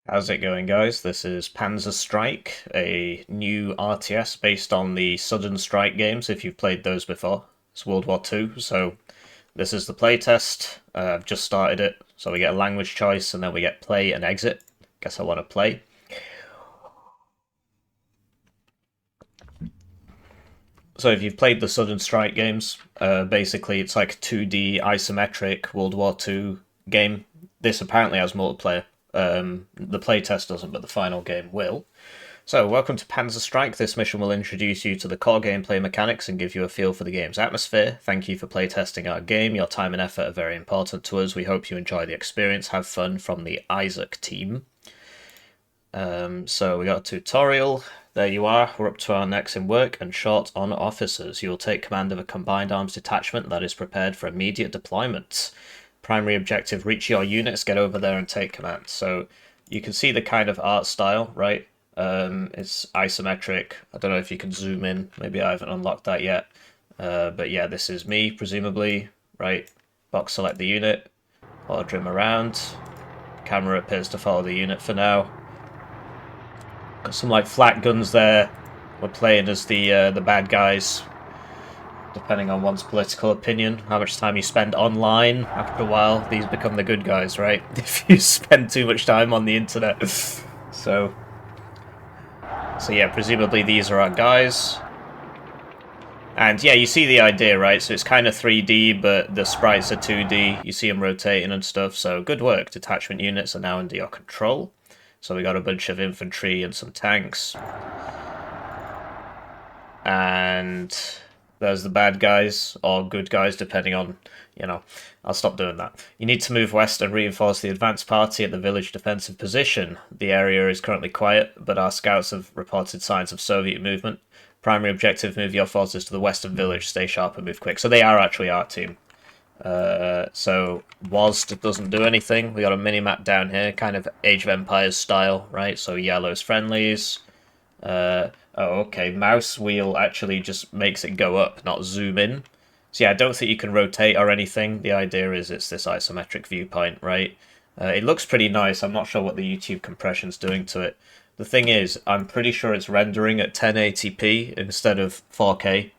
How's it going, guys? This is Panzer Strike, a new RTS based on the Sudden Strike games, if you've played those before. It's World War II, so this is the playtest. I've just started it, so we get a language choice, and then we get play and exit. Guess I want to play. So if you've played the Sudden Strike games, basically it's like a 2D isometric World War II game. This apparently has multiplayer. The playtest doesn't, but the final game will. So, welcome to Panzer Strike. This mission will introduce you to the core gameplay mechanics and give you a feel for the game's atmosphere. Thank you for playtesting our game. Your time and effort are very important to us. We hope you enjoy the experience. Have fun from the Isaac team. So we got a tutorial. There you are. We're up to our next in work and short on officers. You will take command of a combined arms detachment that is prepared for immediate deployment. Primary objective, reach your units, get over there and take command. So you can see the kind of art style, right? It's isometric. I don't know if you can zoom in. Maybe I haven't unlocked that yet. But yeah, this is me, presumably, right? Box select the unit, order him around. Camera appears to follow the unit for now. Got some like flat guns there. We're playing as the bad guys. Depending on one's political opinion, how much time you spend online, after a while, these become the good guys, right? If you spend too much time on the internet. So yeah, presumably these are our guys. And yeah, you see the idea, right? So it's kind of 3D, but the sprites are 2D. You see them rotating and stuff, so good work. Detachment units are now under your control. So we got a bunch of infantry and some tanks. And there's the bad guys, or good guys, depending on, I'll stop doing that. You need to move west and reinforce the advance party at the village defensive position. The area is currently quiet, but our scouts have reported signs of Soviet movement. Primary objective, move your forces to the western village, stay sharp and move quick. So they are actually our team. So WASD doesn't do anything. We got a mini-map down here, kind of Age of Empires style, right? So yellow's friendlies. Oh, okay, mouse wheel actually just makes it go up, not zoom in. So yeah, I don't think you can rotate or anything. The idea is it's this isometric viewpoint, right? It looks pretty nice. I'm not sure what the YouTube compression's doing to it. The thing is, I'm pretty sure it's rendering at 1080p instead of 4K,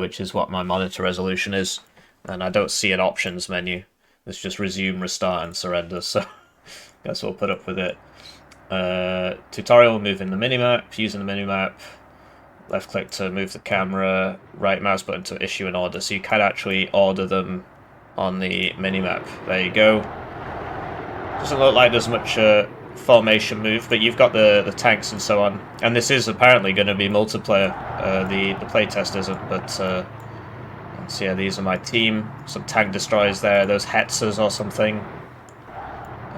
which is what my monitor resolution is. And I don't see an options menu. It's just resume, restart, and surrender, so guess we'll put up with it. Tutorial, moving the minimap, using the minimap. Left click to move the camera, right mouse button to issue an order. So you can actually order them on the minimap. There you go. Doesn't look like there's much formation move, but you've got the tanks and so on. And this is apparently going to be multiplayer. The playtest isn't, but so yeah, these are my team. Some tank destroyers there, those Hetzers or something.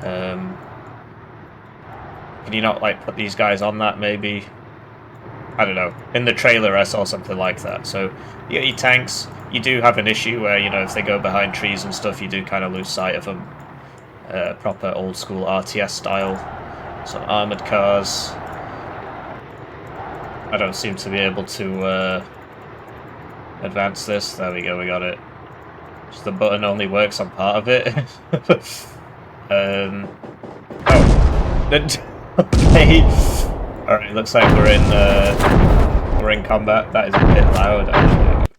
Can you not like put these guys on that maybe? I don't know. In the trailer I saw something like that. So you got your tanks. You do have an issue where, if they go behind trees and stuff, you do kind of lose sight of them. Proper old school RTS style. Some armoured cars. I don't seem to be able to advance this. There we go, we got it. Just the button only works on part of it. Oh. Okay. Alright, looks like we're in combat. That is a bit loud, actually.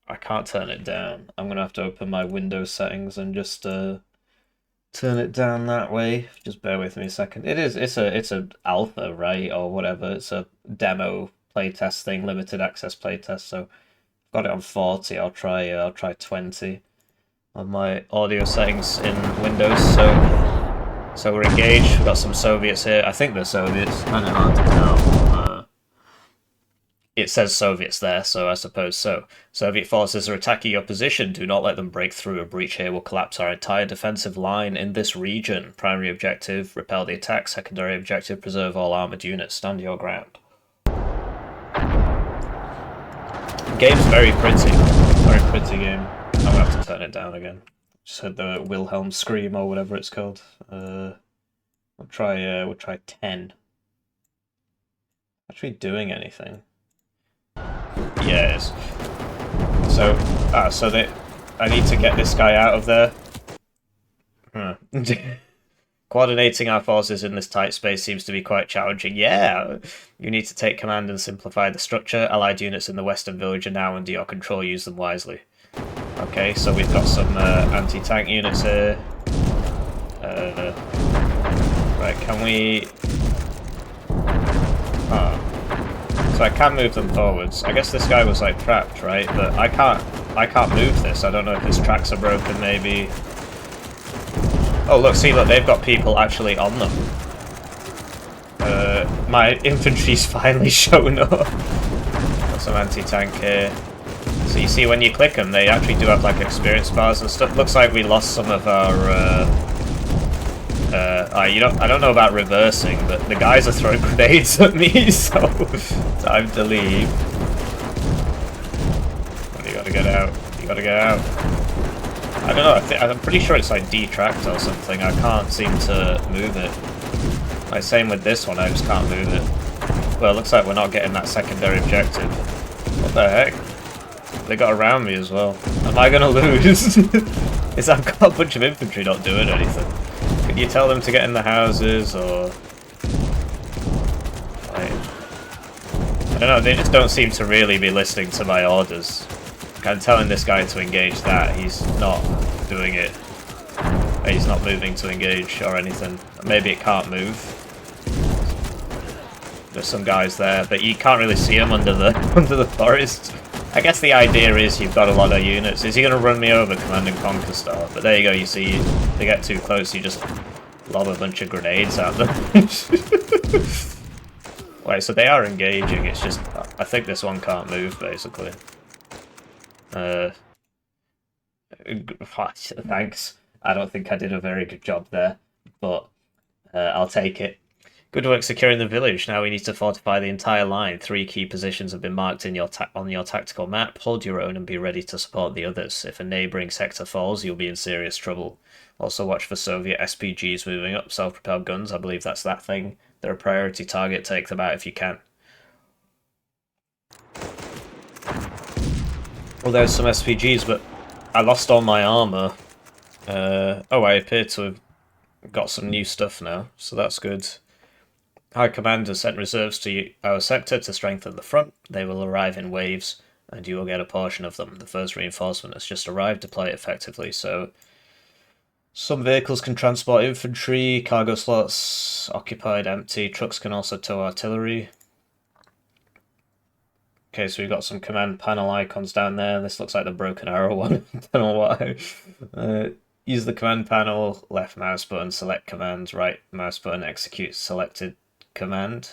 I can't turn it down. I'm gonna have to open my Windows settings and just turn it down that way. Just bear with me a second. It's a alpha, right, or whatever. It's a demo playtest thing, limited access playtest. So I've got it on 40. I'll try 20 on my audio settings in Windows. So we're engaged. We've got some Soviets here. I think they're Soviets. Kind of hard to tell. It says Soviets there, so I suppose so. Soviet forces are attacking your position. Do not let them break through. A breach here will collapse our entire defensive line in this region. Primary objective, repel the attack. Secondary objective, preserve all armoured units. Stand your ground. The game's very pretty. Very pretty game. I'm going to have to turn it down again. Just heard the Wilhelm scream or whatever it's called. We'll try 10. Actually doing anything? Yeah, it is. So I need to get this guy out of there. Coordinating our forces in this tight space seems to be quite challenging. Yeah, you need to take command and simplify the structure. Allied units in the western village are now under your control. Use them wisely. Okay, so we've got some anti-tank units here. Right, can we... So I can move them forwards. I guess this guy was like trapped, right? But I can't move this. I don't know if his tracks are broken, maybe. Oh, look, see, look, they've got people actually on them. My infantry's finally shown up. Got some anti-tank here. So you see, when you click them, they actually do have, like, experience bars and stuff. Looks like we lost some of our, I don't know about reversing, but the guys are throwing grenades at me, so time to leave. You gotta get out. You gotta get out. I don't know, I'm pretty sure it's like detract or something. I can't seem to move it. Like, same with this one, I just can't move it. Well, it looks like we're not getting that secondary objective. What the heck? They got around me as well. Am I gonna lose? I've got a bunch of infantry not doing anything. Could you tell them to get in the houses, or... Like, I don't know, they just don't seem to really be listening to my orders. I'm telling this guy to engage that, he's not doing it. He's not moving to engage or anything. Maybe it can't move. There's some guys there, but you can't really see them under the under the forest. I guess the idea is you've got a lot of units. Is he going to run me over, Command and Conquer style? But there you go, you see, they get too close, you just lob a bunch of grenades at them. Wait, so they are engaging, it's just, I think this one can't move, basically. Thanks. I don't think I did a very good job there, but I'll take it. Good work securing the village. Now we need to fortify the entire line. 3 key positions have been marked in on your tactical map. Hold your own and be ready to support the others. If a neighbouring sector falls, you'll be in serious trouble. Also watch for Soviet SPGs moving up. Self-propelled guns, I believe that's that thing. They're a priority target. Take them out if you can. Well, there's some SPGs, but I lost all my armour. Oh, I appear to have got some new stuff now, so that's good. High Command has sent reserves to our sector to strengthen the front. They will arrive in waves, and you will get a portion of them. The first reinforcement has just arrived. Deploy it effectively. So, some vehicles can transport infantry, cargo slots occupied, empty. Trucks can also tow artillery. Okay, so we've got some command panel icons down there. This looks like the broken arrow one. I don't know why. Use the command panel, left mouse button, select command, right mouse button, execute selected command.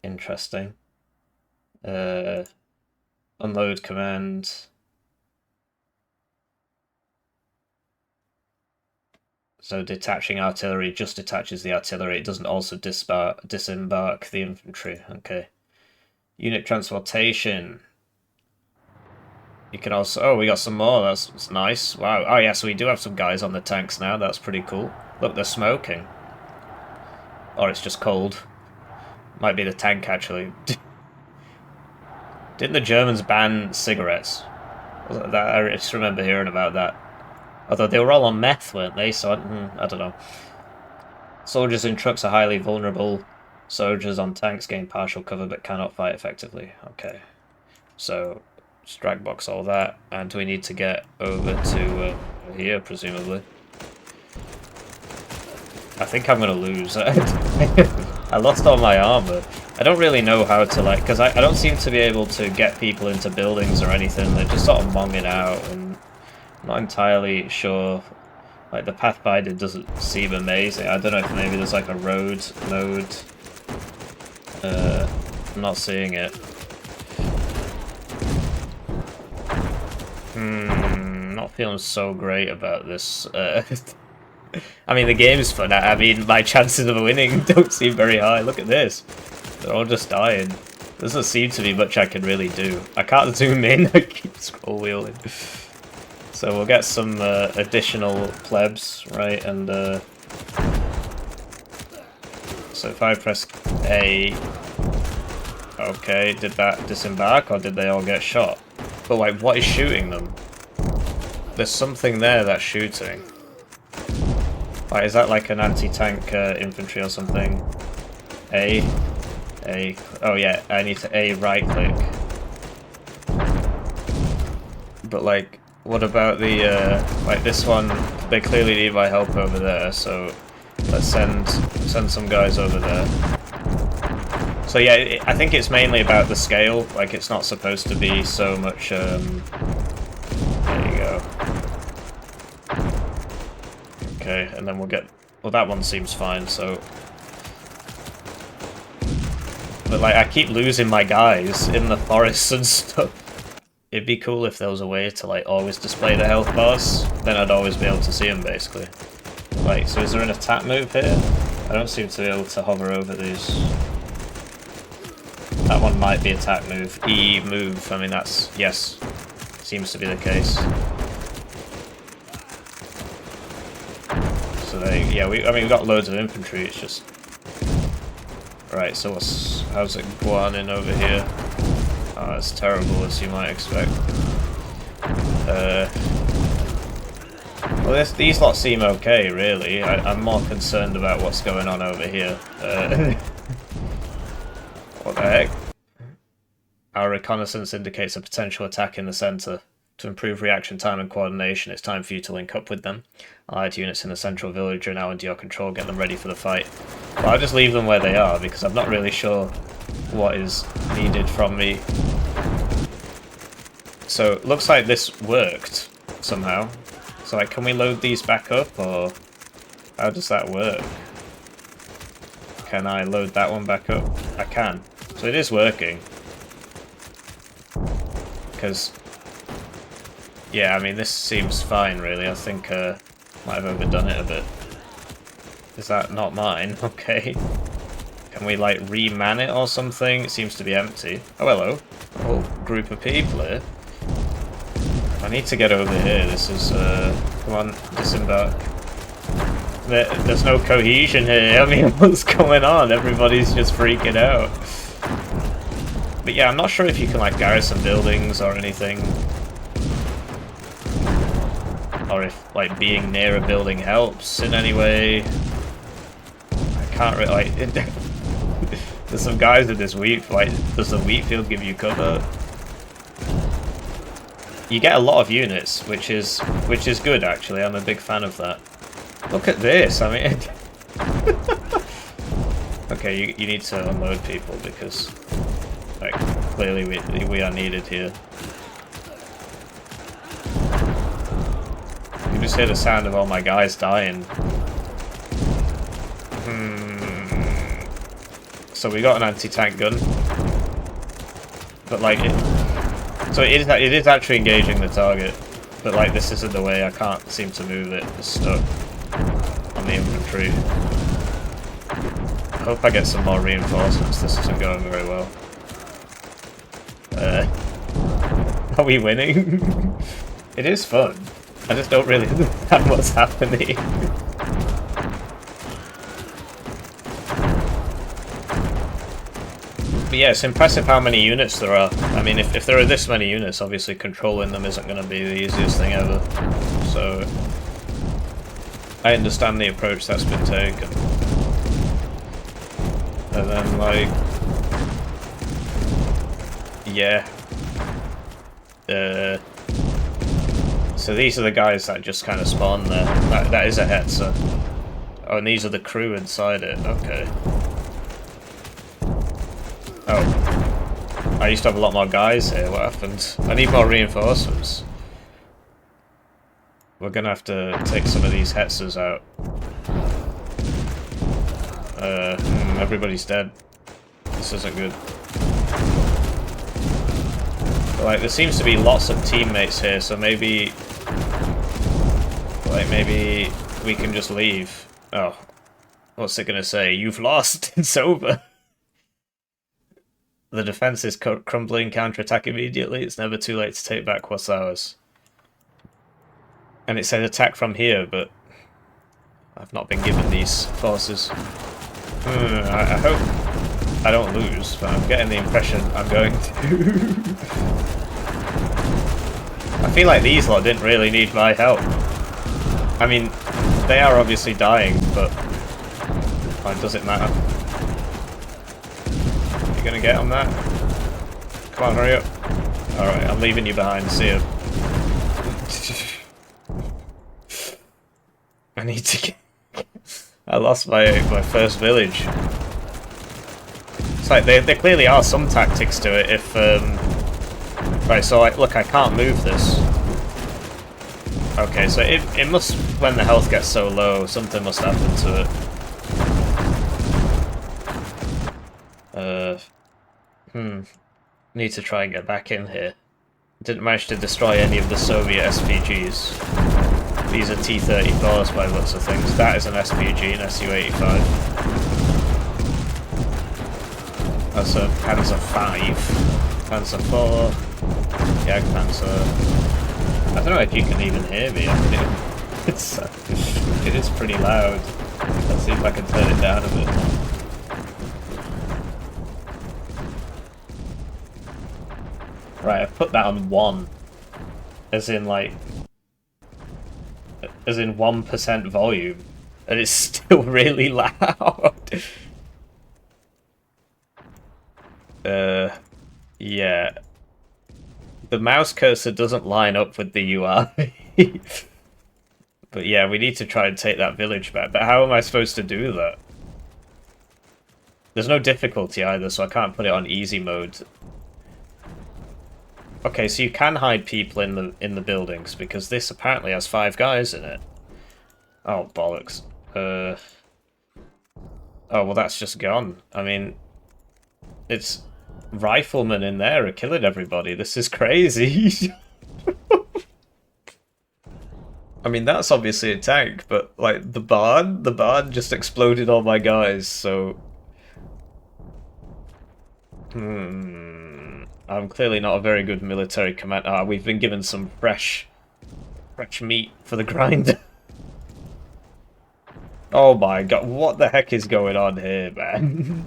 Interesting. Unload command. So detaching artillery just detaches the artillery. It doesn't also disembark the infantry. Okay. Unit transportation. You can also... Oh, we got some more. That's nice. Wow. Oh, yeah, so we do have some guys on the tanks now. That's pretty cool. Look, they're smoking. Or it's just cold. Might be the tank, actually. Didn't the Germans ban cigarettes? I just remember hearing about that. Although they were all on meth, weren't they? So, I don't know. Soldiers in trucks are highly vulnerable. Soldiers on tanks gain partial cover but cannot fight effectively. Okay. So... strike box all that, and we need to get over to here, presumably. I think I'm gonna lose. I lost all my armor. I don't really know how to, like, because I don't seem to be able to get people into buildings or anything. They're just sort of monging out, and I'm not entirely sure. Like, the Pathfinder doesn't seem amazing. I don't know if maybe there's like a road mode. I'm not seeing it. Not feeling so great about this. I mean, the game's fun. I mean, my chances of winning don't seem very high. Look at this. They're all just dying. There doesn't seem to be much I can really do. I can't zoom in. I keep scroll wheeling. So we'll get some additional plebs, right? And so if I press A... Okay, did that disembark or did they all get shot? But like, what is shooting them? There's something there that's shooting. Right, is that like an anti-tank infantry or something? A. Oh yeah, I need to A right click. But like, what about the, like this one, they clearly need my help over there, so let's send some guys over there. So yeah, I think it's mainly about the scale, like it's not supposed to be so much, there you go. Okay, and then we'll get, well that one seems fine, so. But like, I keep losing my guys in the forests and stuff. It'd be cool if there was a way to like always display the health bars, then I'd always be able to see them basically. Like, so is there an attack move here? I don't seem to be able to hover over these. That one might be attack move. E move, I mean that's, yes, seems to be the case. So they, yeah, I mean we've got loads of infantry, it's just... Right, so how's it going in over here? Oh, it's terrible as you might expect. Well, these lots seem okay, really. I'm more concerned about what's going on over here. What the heck? Our reconnaissance indicates a potential attack in the centre. To improve reaction time and coordination, it's time for you to link up with them. Allied units in the central village are now under your control. Get them ready for the fight. Well, I'll just leave them where they are, because I'm not really sure what is needed from me. So, it looks like this worked, somehow. So, like, can we load these back up, or how does that work? Can I load that one back up? I can. So it is working. Because, yeah, I mean, this seems fine, really. I think might have overdone it a bit. Is that not mine? Okay. Can we, like, reman it or something? It seems to be empty. Oh, hello. A whole group of people here. I need to get over here. This is, come on, disembark. There's no cohesion here. I mean, what's going on? Everybody's just freaking out. But yeah, I'm not sure if you can, like, garrison buildings or anything. Or if, like, being near a building helps in any way. I can't really, like... There's some guys in this wheat, like, does the wheat field give you cover? You get a lot of units, which is good, actually. I'm a big fan of that. Look at this, I mean... Okay, you need to unload people, because, like, clearly we are needed here. You just hear the sound of all my guys dying. So we got an anti-tank gun. But, like, so it is actually engaging the target. But, like, this isn't the way. I can't seem to move it. It's stuck on the infantry. I hope I get some more reinforcements. This isn't going very well. Are we winning? It is fun. I just don't really understand what's happening. But yeah, it's impressive how many units there are. I mean, if there are this many units, obviously controlling them isn't going to be the easiest thing ever. So, I understand the approach that's been taken. And then, like... Yeah. So these are the guys that just kind of spawn there. That is a Hetzer. Oh, and these are the crew inside it. Okay. Oh. I used to have a lot more guys here. What happened? I need more reinforcements. We're gonna have to take some of these Hetzers out. Everybody's dead. This isn't good. But, like, there seems to be lots of teammates here, so maybe... Like, maybe we can just leave. Oh. What's it gonna say? You've lost! It's over! The defense is crumbling, counterattack immediately. It's never too late to take back what's ours. And it said attack from here, but... I've not been given these forces. I hope I don't lose, but I'm getting the impression I'm going to. I feel like these lot didn't really need my help. I mean, They are obviously dying, but why does it matter? You gonna get on that? Come on, hurry up. Alright, I'm leaving you behind, see ya. I need to get... I lost my first village. It's like, there clearly are some tactics to it if... Right, so look, I can't move this. Okay, so it must, when the health gets so low, something must happen to it. Need to try and get back in here. Didn't manage to destroy any of the Soviet SPGs. These are T-34s by lots of things. That is an SPG, an Su-85. That's a Panzer 5. Panzer 4. Panzer. I don't know if you can even hear me. I mean, it is pretty loud. Let's see if I can turn it down a bit. Right, I've put that on 1. As in, like... As in 1% volume. And it's still really loud. Yeah. The mouse cursor doesn't line up with the UI. But yeah, we need to try and take that village back. But how am I supposed to do that? There's no difficulty either, so I can't put it on easy mode. Okay, so you can hide people in the buildings, because this apparently has 5 guys in it. Oh, bollocks. Oh, well, that's just gone. I mean, it's... Riflemen in there are killing everybody. This is crazy. I mean, that's obviously a tank, but, like, the barn just exploded all my guys, so... I'm clearly not a very good military command. Ah, we've been given some fresh meat for the grind. Oh my god, what the heck is going on here, man?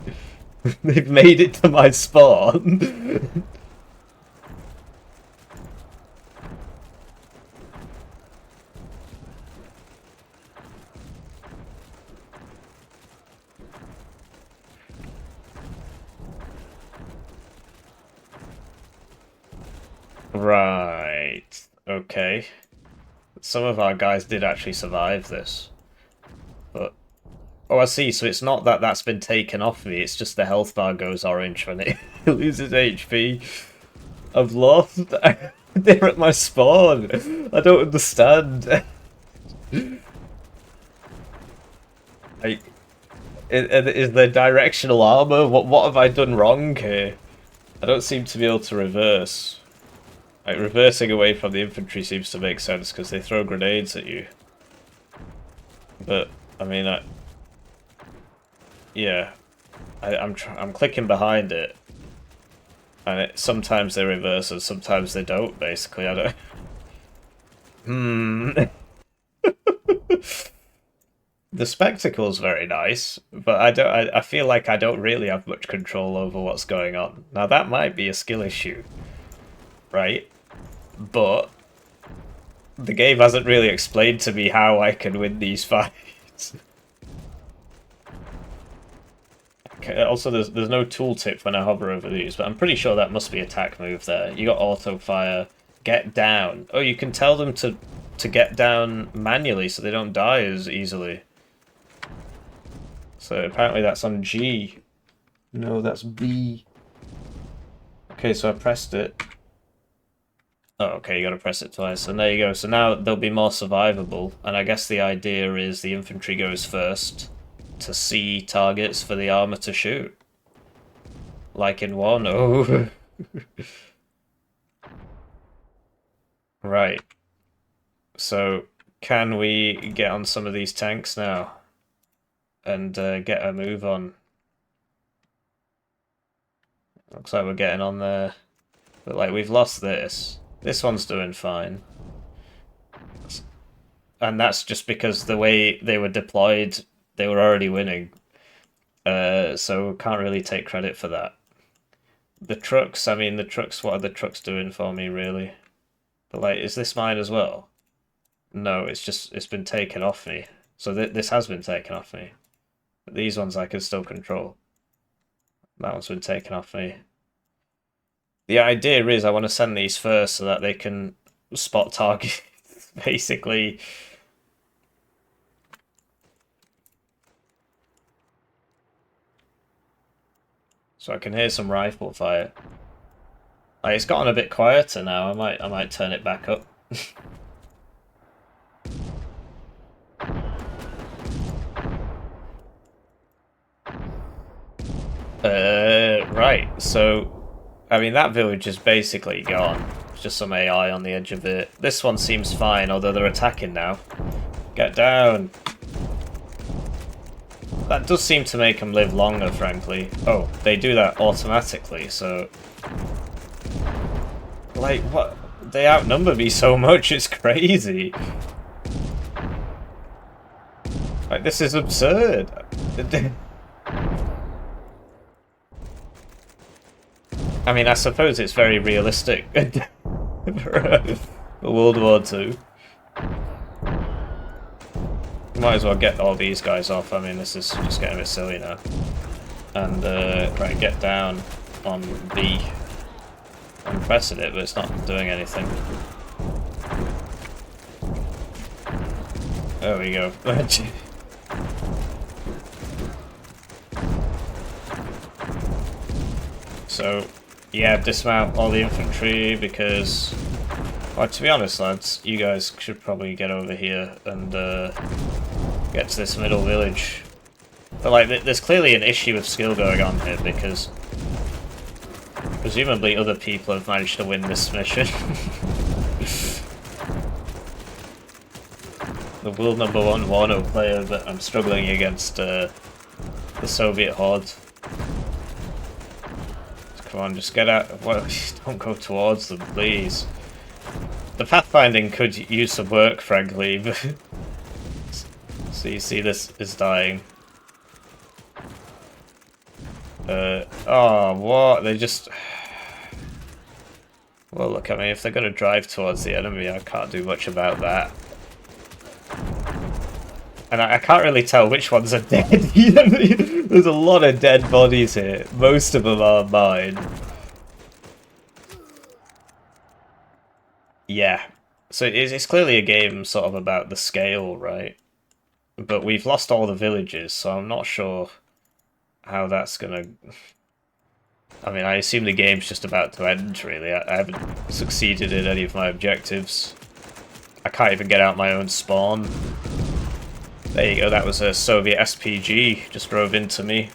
They've made it to my spawn. Right. Okay. Some of our guys did actually survive this. But... Oh, I see. So it's not that that's been taken off me. It's just the health bar goes orange when it loses HP. I've lost. They're at my spawn. I don't understand. Is there directional armor? What have I done wrong here? I don't seem to be able to reverse. Like, reversing away from the infantry seems to make sense because they throw grenades at you. But I mean, yeah, I'm clicking behind it, and sometimes they reverse and sometimes they don't. Basically, I don't. The spectacle's very nice, but I feel like I don't really have much control over what's going on. Now that might be a skill issue, right? But the game hasn't really explained to me how I can win these fights. Okay, also, there's no tooltip when I hover over these, but I'm pretty sure that must be attack move there. You got auto fire, get down. Oh, you can tell them to get down manually so they don't die as easily. So apparently that's on G. No, that's B. Okay, so I pressed it. Oh, okay, you gotta press it twice, and there you go. So now they'll be more survivable, and I guess the idea is the infantry goes first to see targets for the armor to shoot. Like in 1. Oh. Right. So, can we get on some of these tanks now? And get a move on? Looks like we're getting on there. But, like, we've lost this. This one's doing fine. And that's just because the way they were deployed, they were already winning. So can't really take credit for that. The trucks, I mean, what are the trucks doing for me, really? But, like, is this mine as well? No, it's been taken off me. So this has been taken off me. But these ones I can still control. That one's been taken off me. The idea is I want to send these first so that they can spot targets, basically. So I can hear some rifle fire. It's gotten a bit quieter now. I might turn it back up. Right. So, I mean, that village is basically gone. It's just some AI on the edge of it. This one seems fine, although they're attacking now. Get down. That does seem to make them live longer, frankly. Oh, they do that automatically, so... Like, what? They outnumber me so much, it's crazy. Like, this is absurd. I mean, I suppose it's very realistic for World War II. Might as well get all these guys off. I mean, this is just getting a bit silly now. And, right, get down on B. I'm pressing it, but it's not doing anything. There we go. So, yeah, dismount all the infantry because, well, to be honest, lads, you guys should probably get over here and get to this middle village. But, like, there's clearly an issue with skill going on here because presumably other people have managed to win this mission. The world #1 Wano player, but I'm struggling against the Soviet horde. Come on, just get out. Well, don't go towards them, please. The pathfinding could use some work, frankly. But so you see, this is dying. Oh, what? They just... Well, look, I mean, if they're going to drive towards the enemy, I can't do much about that. And I can't really tell which ones are dead. There's a lot of dead bodies here. Most of them are mine. Yeah. So it's clearly a game sort of about the scale, right? But we've lost all the villages, so I'm not sure how that's gonna... I mean, I assume the game's just about to end, really. I haven't succeeded in any of my objectives. I can't even get out my own spawn. There you go, that was a Soviet SPG, just drove into me.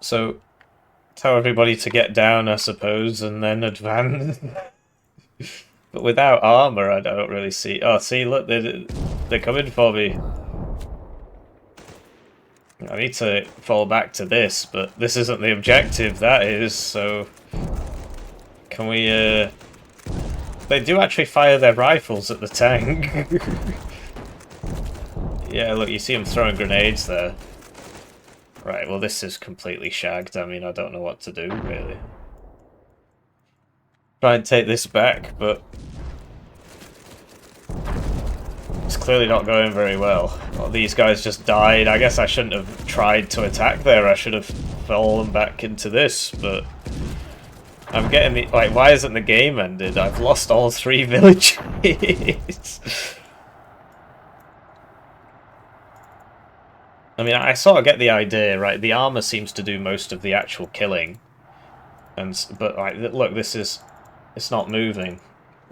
So, tell everybody to get down, I suppose, and then advance. But without armor, I don't really see... Oh, see, look, they're coming for me. I need to fall back to this, but this isn't the objective, that is, so... Can we, They do actually fire their rifles at the tank. Yeah, look, you see them throwing grenades there. Right, well this is completely shagged. I mean, I don't know what to do, really. Try and take this back, but... It's clearly not going very well. Well, these guys just died. I guess I shouldn't have tried to attack there. I should have fallen back into this, but... I'm getting the... Like, why isn't the game ended? I've lost all 3 villages. I mean, I sort of get the idea, right? The armor seems to do most of the actual killing. But, like, look, this is... It's not moving.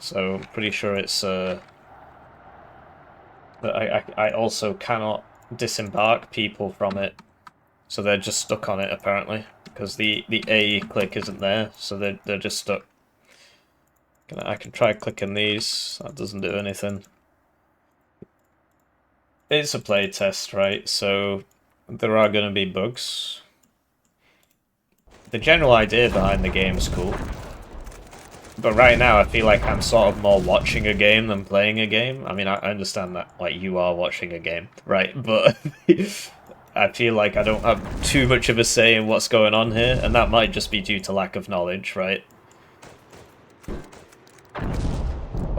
So, I'm pretty sure it's, But I also cannot disembark people from it. So they're just stuck on it, apparently. Because the A click isn't there, so they're just stuck. I can try clicking these, that doesn't do anything. It's a playtest, right, so there are going to be bugs. The general idea behind the game is cool. But right now I feel like I'm sort of more watching a game than playing a game. I mean, I understand that, like, you are watching a game, right, but... I feel like I don't have too much of a say in what's going on here, and that might just be due to lack of knowledge, right?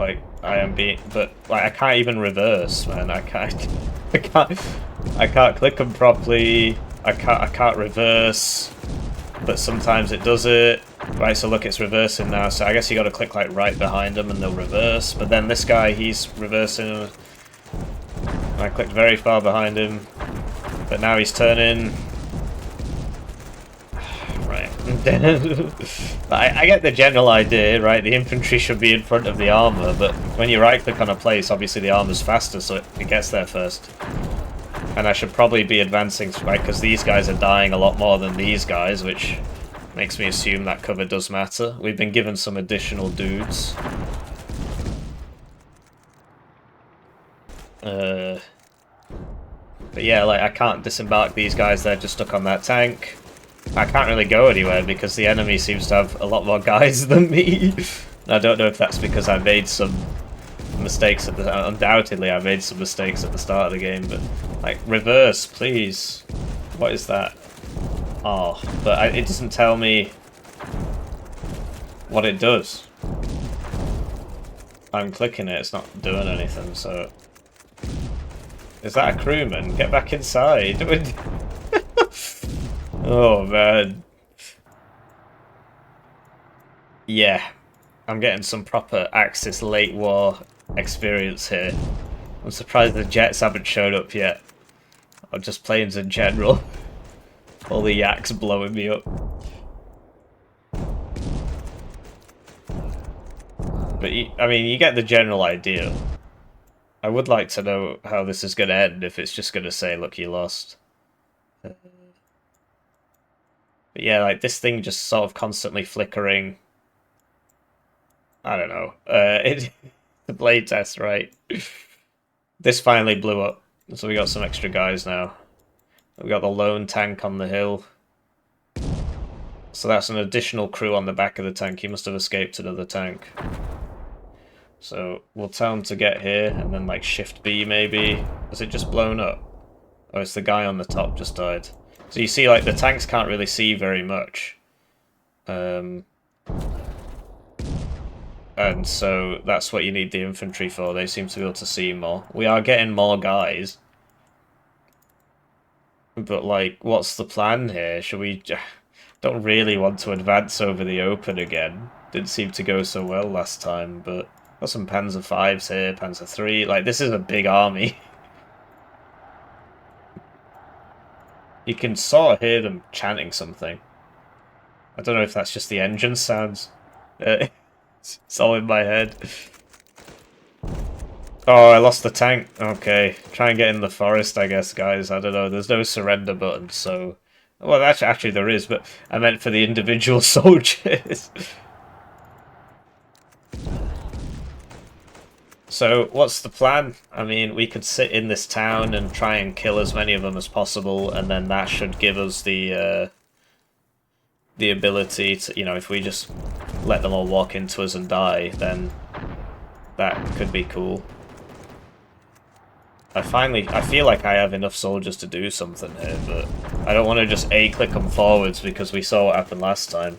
Like, I am being... But, like, I can't even reverse, man. I can't... I can't click them properly. I can't reverse. But sometimes it does it. Right, so look, it's reversing now. So I guess you got to click, like, right behind them and they'll reverse. But then this guy, he's reversing. I clicked very far behind him. But now he's turning. Right. I get the general idea, right? The infantry should be in front of the armor, but when you right-click on a place, obviously the armor's faster, so it gets there first. And I should probably be advancing, right? Because these guys are dying a lot more than these guys, which makes me assume that cover does matter. We've been given some additional dudes. But yeah, like, I can't disembark these guys, they're just stuck on that tank. I can't really go anywhere because the enemy seems to have a lot more guys than me. And I don't know if that's because I made some mistakes at the... Undoubtedly I made some mistakes at the start of the game, but... Like, reverse, please. What is that? Oh, but it doesn't tell me what it does. I'm clicking it, it's not doing anything, so... Is that a crewman? Get back inside! Oh, man. Yeah. I'm getting some proper Axis late war experience here. I'm surprised the jets haven't showed up yet. Or just planes in general. All the yaks blowing me up. But, I mean, you get the general idea. I would like to know how this is going to end, if it's just going to say, look, you lost. But yeah, like, this thing just sort of constantly flickering. I don't know. The playtest, right? This finally blew up, so we got some extra guys now. We got the lone tank on the hill. So that's an additional crew on the back of the tank. He must have escaped another tank. So we'll tell him to get here, and then like shift B maybe. Has it just blown up? Oh, it's the guy on the top just died. So you see, like, the tanks can't really see very much. And so that's what you need the infantry for. They seem to be able to see more. We are getting more guys. But, like, what's the plan here? Should we... Don't really want to advance over the open again. Didn't seem to go so well last time, but... Got some Panzer 5s here, Panzer 3. Like, this is a big army. You can sort of hear them chanting something. I don't know if that's just the engine sounds. It's all in my head. Oh, I lost the tank. Okay. Try and get in the forest, I guess, guys. I don't know. There's no surrender button, so... Well, actually there is, but I meant for the individual soldiers. So, what's the plan? I mean, we could sit in this town and try and kill as many of them as possible, and then that should give us the ability to, you know, if we just let them all walk into us and die, then that could be cool. I feel like I have enough soldiers to do something here, but I don't want to just A-click them forwards because we saw what happened last time.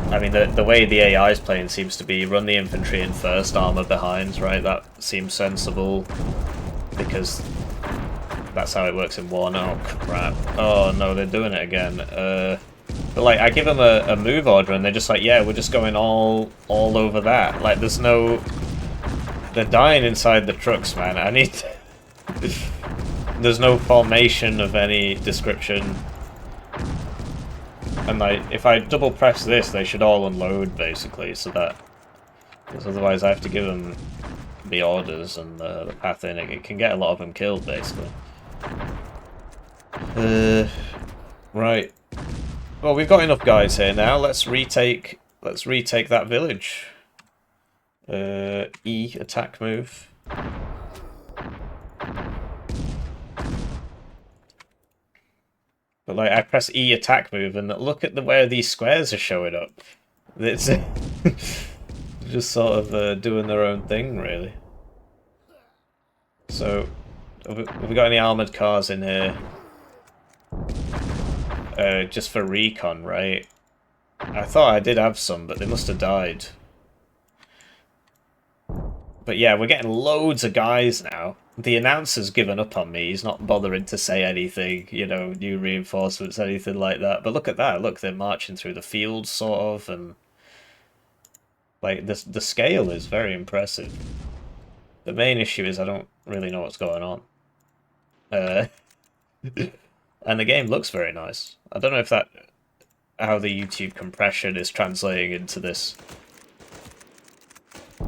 I mean, the way the AI is playing seems to be run the infantry in first, armor behind, right? That seems sensible, because that's how it works in war now. Oh, crap. Oh, no, they're doing it again. But, like, I give them a move order, and they're just like, yeah, we're just going all over that. Like, there's no... They're dying inside the trucks, man. I need... There's no formation of any description. And like, if I double press this, they should all unload, basically, so that... Because otherwise I have to give them the orders and the path in. It can get a lot of them killed, basically. Right. Well, we've got enough guys here now. Let's retake that village. E, attack move. But like, I press E attack move, and look at where these squares are showing up. It's just sort of doing their own thing, really. So, have we got any armoured cars in here? Just for recon, right? I thought I did have some, but they must have died. But yeah, we're getting loads of guys now. The announcer's given up on me. He's not bothering to say anything, you know, new reinforcements, anything like that. But look at that. Look, they're marching through the fields, sort of, and like the scale is very impressive. The main issue is I don't really know what's going on. Uh, and the game looks very nice. I don't know if that how the YouTube compression is translating into this.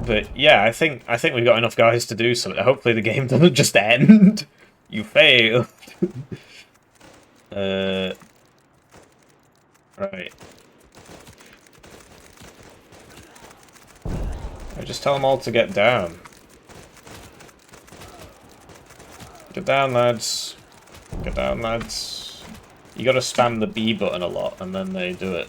But yeah, I think we've got enough guys to do something. Hopefully the game doesn't just end. You failed. Right. I just tell them all to get down. Get down, lads. Get down, lads. You gotta spam the B button a lot, and then they do it.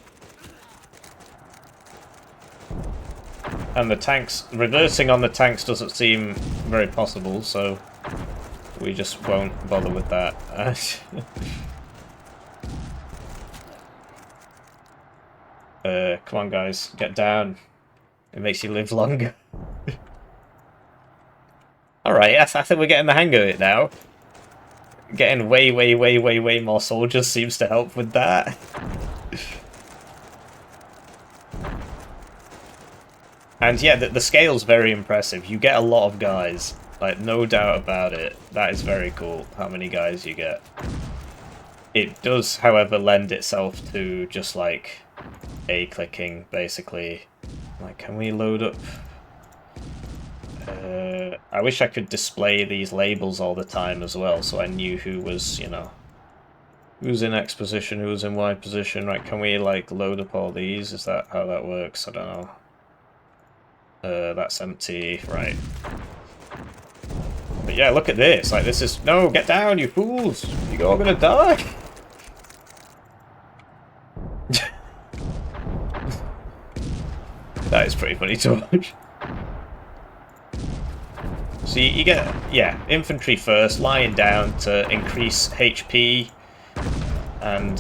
And the tanks, reversing on the tanks doesn't seem very possible, so we just won't bother with that. Come on guys, get down. It makes you live longer. Alright, I think we're getting the hang of it now. Getting way more soldiers seems to help with that. And yeah, the scale's very impressive. You get a lot of guys. Like, no doubt about it. That is very cool, how many guys you get. It does, however, lend itself to just, like, A-clicking, basically. Like, can we load up... I wish I could display these labels all the time as well, so I knew who was, you know... Who's in X position, who's in Y position. Right, can we, like, load up all these? Is that how that works? I don't know. That's empty, right. But yeah, look at this. Like, this is... No, get down, you fools! You're all gonna die! That is pretty funny to watch. So you get, yeah, infantry first, lying down to increase HP, and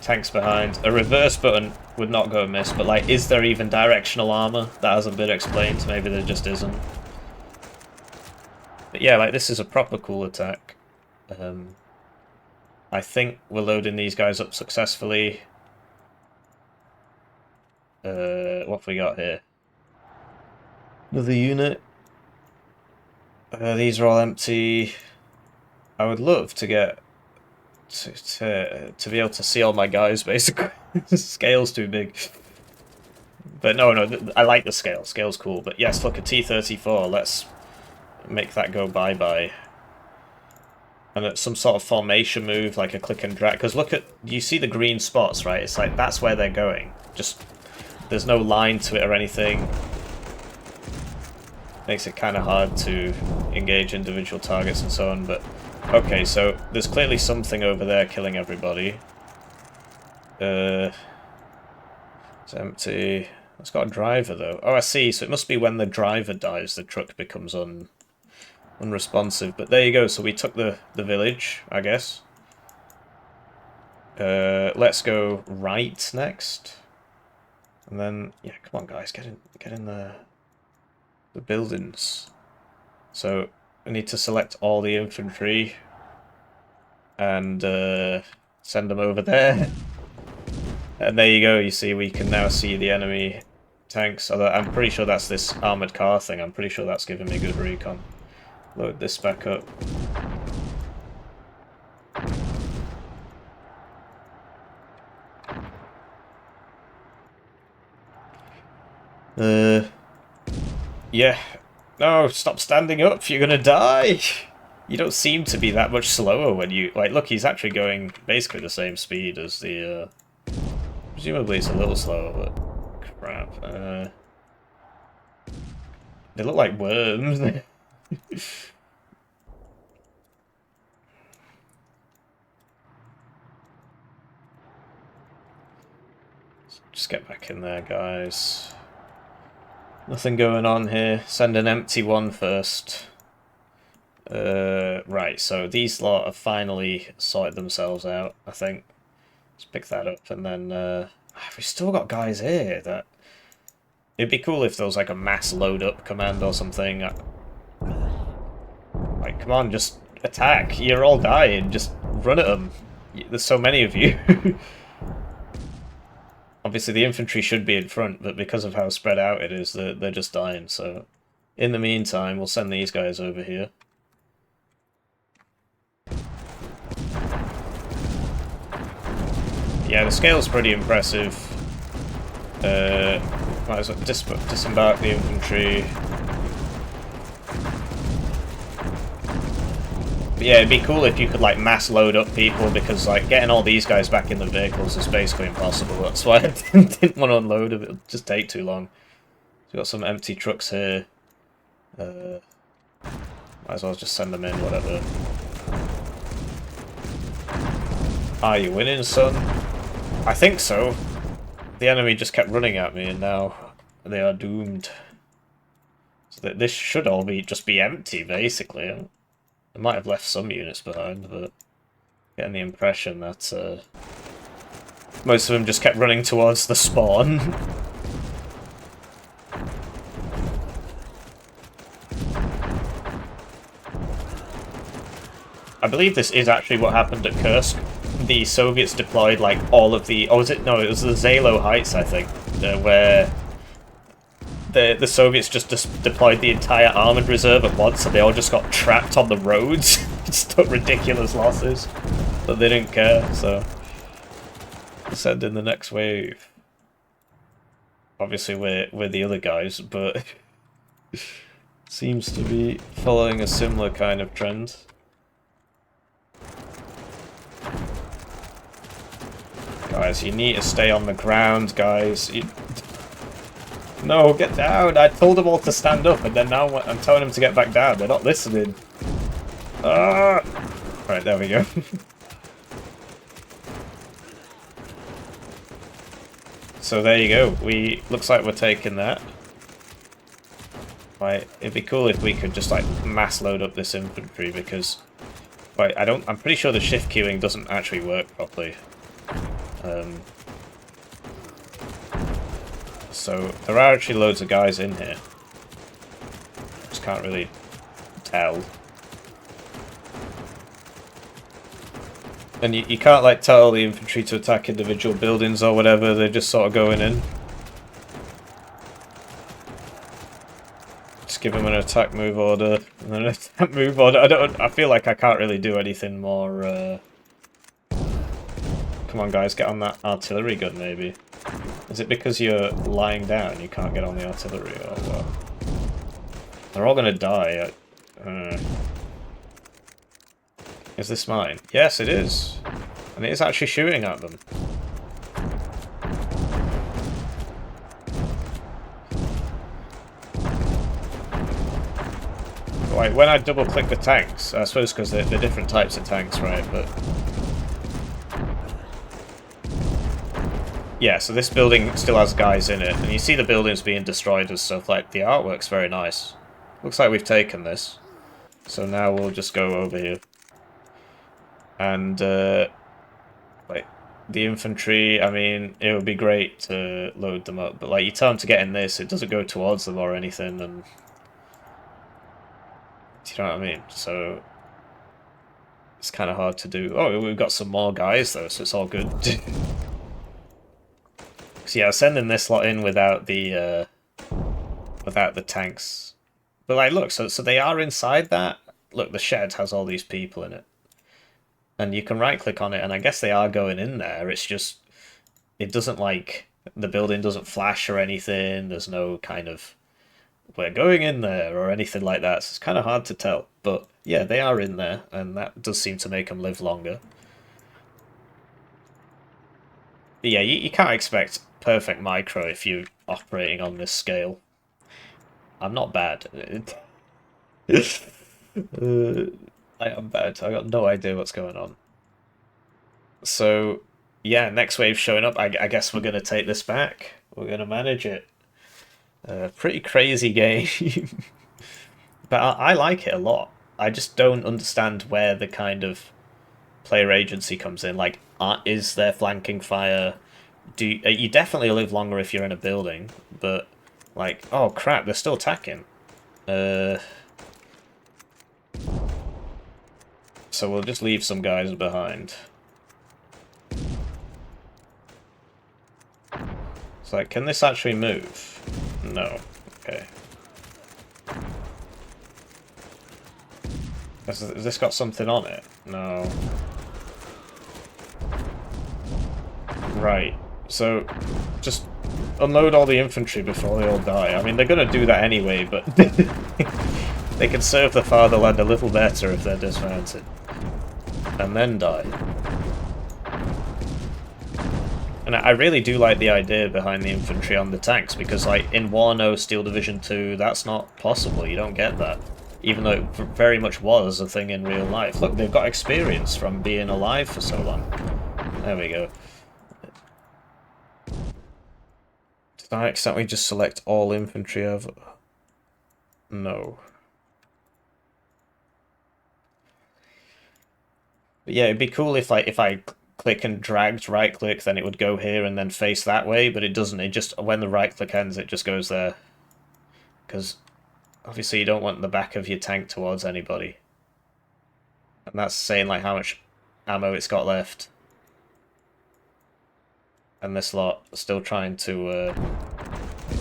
tanks behind. A reverse button would not go amiss, but like, is there even directional armor? That hasn't been explained, maybe there just isn't. But yeah, like, this is a proper cool attack. I think we're loading these guys up successfully. What have we got here? Another unit. These are all empty. I would love to get to be able to see all my guys, basically. The scale's too big. But no, I like the scale. Scale's cool. But yes, look, a T-34. Let's make that go bye-bye. And it's some sort of formation move, like a click and drag. Because look at, you see the green spots, right? It's like, that's where they're going. Just, there's no line to it or anything. Makes it kind of hard to engage individual targets and so on, but... Okay, so there's clearly something over there killing everybody. It's empty. It's got a driver, though. Oh, I see. So it must be when the driver dies, the truck becomes unresponsive. But there you go. So we took the village, I guess. Let's go right next. And then, yeah, come on, guys. Get in the buildings. So I need to select all the infantry and send them over there. And there you go, you see, we can now see the enemy tanks. Although I'm pretty sure that's this armoured car thing. I'm pretty sure that's giving me good recon. Load this back up. Yeah. No, stop standing up, you're gonna die! You don't seem to be that much slower when you... Like, look, he's actually going basically the same speed as the, presumably it's a little slower, but... Crap. They look like worms. Just get back in there, guys. Nothing going on here. Send an empty one first. Right, so these lot have finally sorted themselves out, I think. Let's pick that up, and then... we've still got guys here that... It'd be cool if there was like a mass load up command or something. Like, come on, just attack. You're all dying. Just run at them. There's so many of you. Obviously, the infantry should be in front, but because of how spread out it is, they're just dying. So, in the meantime, we'll send these guys over here. Yeah, the scale's pretty impressive. Might as well disembark the infantry. But yeah, it'd be cool if you could like mass load up people, because like getting all these guys back in the vehicles is basically impossible. That's why I didn't want to unload them. It'll just take too long. So we've got some empty trucks here. Might as well just send them in, whatever. Are you winning, son? I think so. The enemy just kept running at me, and now they are doomed. So this should all just be empty, basically. I might have left some units behind, but getting the impression that most of them just kept running towards the spawn. I believe this is actually what happened at Kursk. The Soviets deployed like all of the... Oh, was it? No, it was the Zalo Heights, I think, where the Soviets just deployed the entire armoured reserve at once, and they all just got trapped on the roads. Just took ridiculous losses, but they didn't care, so send in the next wave. Obviously, we're the other guys, but seems to be following a similar kind of trend. Guys, you need to stay on the ground, guys. No, get down! I told them all to stand up, and then now I'm telling them to get back down. They're not listening. Ah! Right, there we go. So there you go. Looks like we're taking that. Right, it'd be cool if we could just like mass load up this infantry, because I'm pretty sure the shift queuing doesn't actually work properly. So there are actually loads of guys in here. Just can't really tell. And you can't like tell the infantry to attack individual buildings or whatever, they're just sort of going in. Just give them an attack move order, and then an attack move order. I feel like I can't really do anything more. Come on guys, get on that artillery gun maybe. Is it because you're lying down you can't get on the artillery, or what? They're all gonna die. Is this mine? Yes, it is. And it is actually shooting at them. Right, when I double click the tanks, I suppose because they're different types of tanks, right, but... Yeah, so this building still has guys in it, and you see the buildings being destroyed and stuff. Like, the artwork's very nice. Looks like we've taken this. So now we'll just go over here. And, like, the infantry, I mean, it would be great to load them up, but, like, you tell them to get in this, it doesn't go towards them or anything, and... Do you know what I mean? So... It's kind of hard to do. Oh, we've got some more guys, though, so it's all good. So yeah, sending this lot in without the tanks. But like, look, so they are inside that. Look, the shed has all these people in it, and you can right click on it, and I guess they are going in there. It's just it doesn't like the building doesn't flash or anything. There's no kind of we're going in there or anything like that. So it's kind of hard to tell. But yeah, they are in there, and that does seem to make them live longer. But yeah, you can't expect perfect micro if you're operating on this scale. I'm not bad. I am bad. I got no idea what's going on. So, yeah, next wave showing up. I guess we're going to take this back. We're going to manage it. Pretty crazy game. But I like it a lot. I just don't understand where the kind of player agency comes in. Like, is there flanking fire? You definitely live longer if you're in a building, but Like, oh crap, they're still attacking. So we'll just leave some guys behind. It's like, can this actually move? No. Okay. Has this got something on it? No. Right. So, just unload all the infantry before they all die. I mean, they're gonna do that anyway, but they can serve the fatherland a little better if they're dismounted. And then die. And I really do like the idea behind the infantry on the tanks, because like in Wano Steel Division 2, that's not possible. You don't get that. Even though it very much was a thing in real life. Look, they've got experience from being alive for so long. There we go. Did I accidentally just select all infantry over? No. But yeah, it'd be cool if I click and dragged right click, then it would go here and then face that way, but it doesn't. It just, when the right click ends, it just goes there. Because obviously you don't want the back of your tank towards anybody. And that's saying like how much ammo it's got left. And this lot are still trying to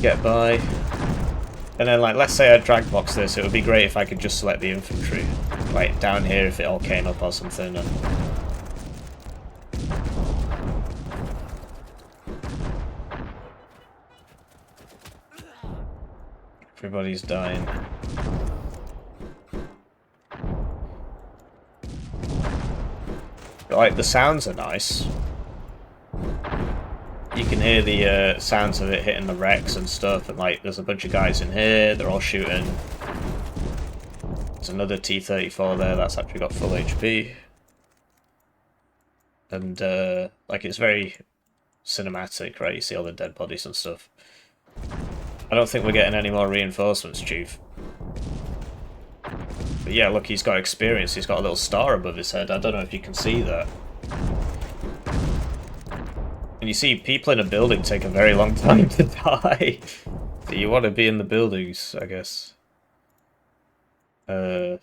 get by. And then like, let's say I drag box this, it would be great if I could just select the infantry. Like down here if it all came up or something. And everybody's dying. Like, the sounds are nice. You can hear the sounds of it hitting the wrecks and stuff, and like, there's a bunch of guys in here, they're all shooting. There's another T-34 there, that's actually got full HP. And, like, it's very cinematic, right? You see all the dead bodies and stuff. I don't think we're getting any more reinforcements, Chief. But yeah, look, he's got experience. He's got a little star above his head. I don't know if you can see that. And you see, people in a building take a very long time to die. So you want to be in the buildings, I guess. Right.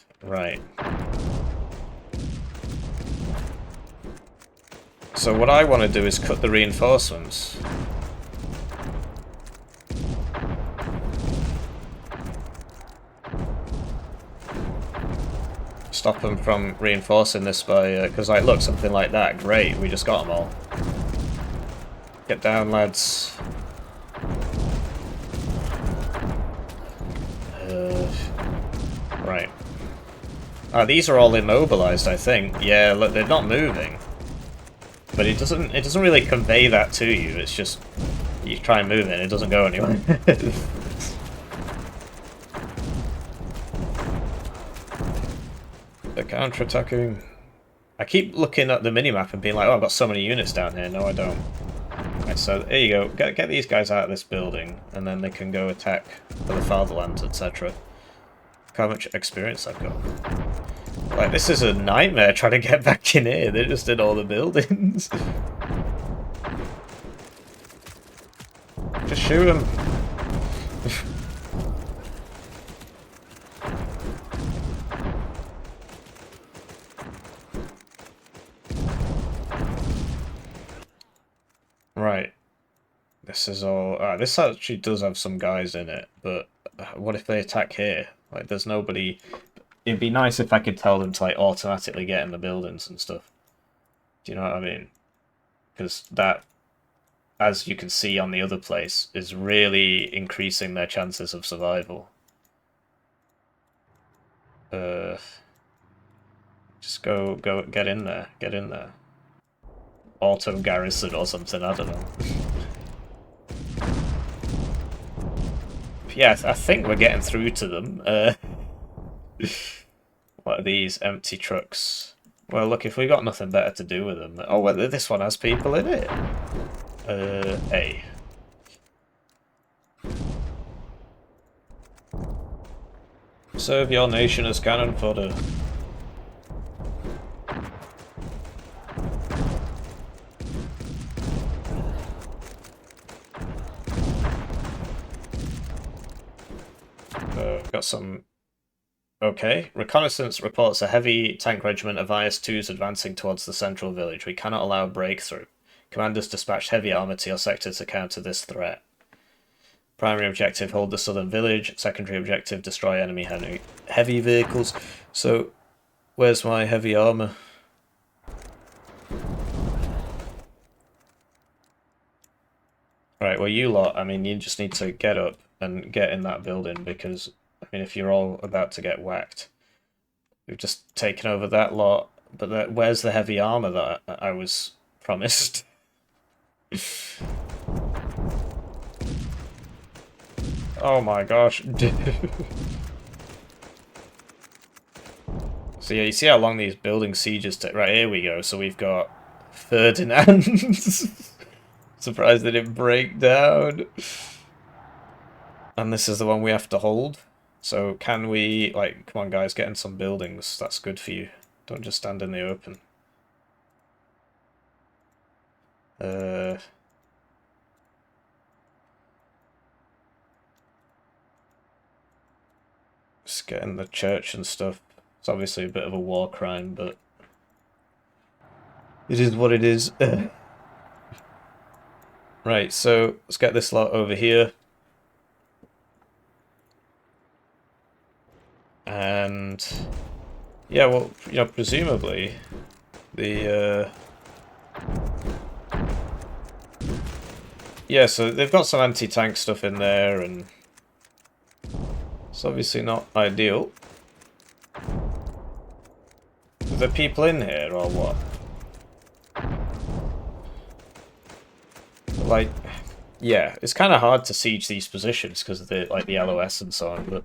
So what I want to do is cut the reinforcements. Stop them from reinforcing this by, because like, look, something like that, great, we just got them all. Get down, lads. Right. These are all immobilized, I think. Yeah, look, they're not moving. But it doesn't really convey that to you, it's just, you try and move it, it doesn't go anywhere. They're counterattacking. I keep looking at the minimap and being like, oh, I've got so many units down here. No, I don't. Right, so there you go. Get these guys out of this building, and then they can go attack for the fatherland, etc. Look how much experience I've got. Like, this is a nightmare trying to get back in here. They're just in all the buildings. Just shoot them. Right. This is all... this actually does have some guys in it, but what if they attack here? Like, there's nobody... It'd be nice if I could tell them to, like, automatically get in the buildings and stuff. Do you know what I mean? Because that, as you can see on the other place, is really increasing their chances of survival. Just go, get in there, get in there. Auto garrison or something, I don't know. Yeah, I think we're getting through to them. What are these empty trucks? Well, look, if we got nothing better to do with them... Oh, well, this one has people in it. Hey. Serve your nation as cannon fodder. got some... Okay. Reconnaissance reports a heavy tank regiment of IS-2s advancing towards the central village. We cannot allow a breakthrough. Commanders dispatched heavy armor to your sector to counter this threat. Primary objective, hold the southern village. Secondary objective, destroy enemy heavy vehicles. So, where's my heavy armor? Right, well you lot, I mean, you just need to get up and get in that building because, I mean, if you're all about to get whacked. We've just taken over that lot, but where's the heavy armor that I was promised? Oh my gosh. So yeah, you see how long these building sieges take? Right, here we go. So we've got Ferdinand. Surprised they didn't break down. And this is the one we have to hold. So can we, like, come on guys, get in some buildings. That's good for you. Don't just stand in the open. Just get in the church and stuff. It's obviously a bit of a war crime, but it is what it is. Right, so let's get this lot over here. And yeah, well, you know, presumably the yeah, so they've got some anti-tank stuff in there, and it's obviously not ideal. Are there people in here or what? Like, yeah, it's kind of hard to siege these positions because of the like the LOS and so on, but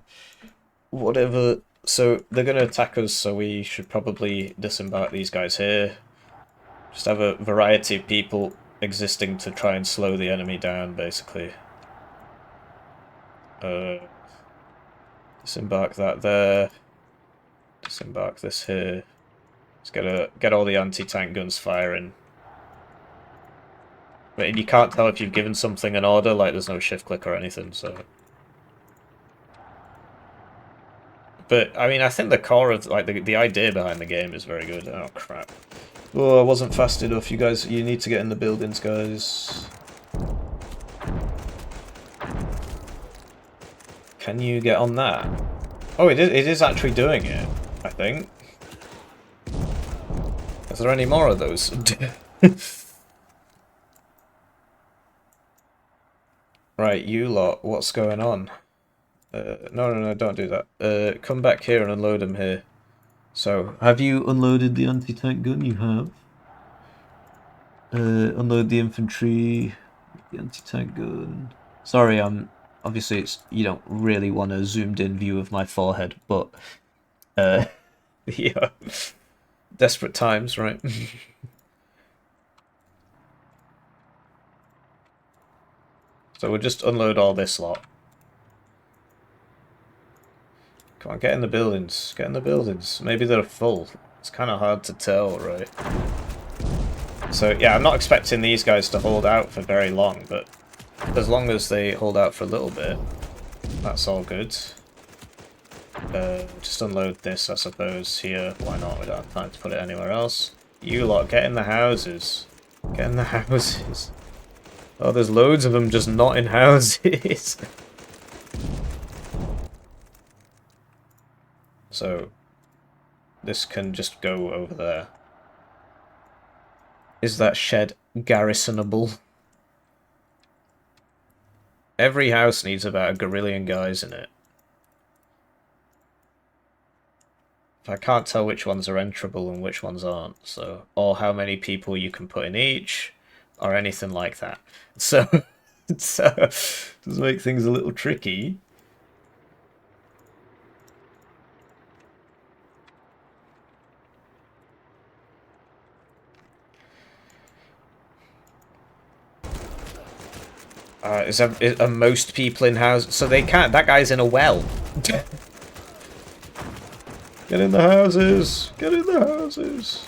whatever. So they're going to attack us, so we should probably disembark these guys here. Just have a variety of people existing to try and slow the enemy down, basically. Disembark that there. Disembark this here. Let's get all the anti-tank guns firing. But you can't tell if you've given something an order, like there's no shift click or anything, so... But, I mean, I think the core of, like, the idea behind the game is very good. Oh, crap. Oh, I wasn't fast enough. You guys, you need to get in the buildings, guys. Can you get on that? Oh, it is actually doing it, I think. Is there any more of those? Right, you lot, what's going on? No, don't do that. Come back here and unload them here. So, have you unloaded the anti-tank gun? You have. Unload the infantry, the anti-tank gun. Sorry, obviously you don't really want a zoomed-in view of my forehead, but yeah, desperate times, right? So we'll just unload all this lot. Come on, get in the buildings. Get in the buildings. Maybe they're full. It's kind of hard to tell, right? So, yeah, I'm not expecting these guys to hold out for very long, but as long as they hold out for a little bit, that's all good. Just unload this, I suppose, here. Why not? We don't have time to put it anywhere else. You lot, get in the houses. Get in the houses. Oh, there's loads of them just not in houses. So, this can just go over there. Is that shed garrisonable? Every house needs about 1 guerrillion guys in it. I can't tell which ones are enterable and which ones aren't, so... Or how many people you can put in each, or anything like that. So, does make things a little tricky. Are most people in houses? So they can't. That guy's in a well. Get in the houses! Get in the houses!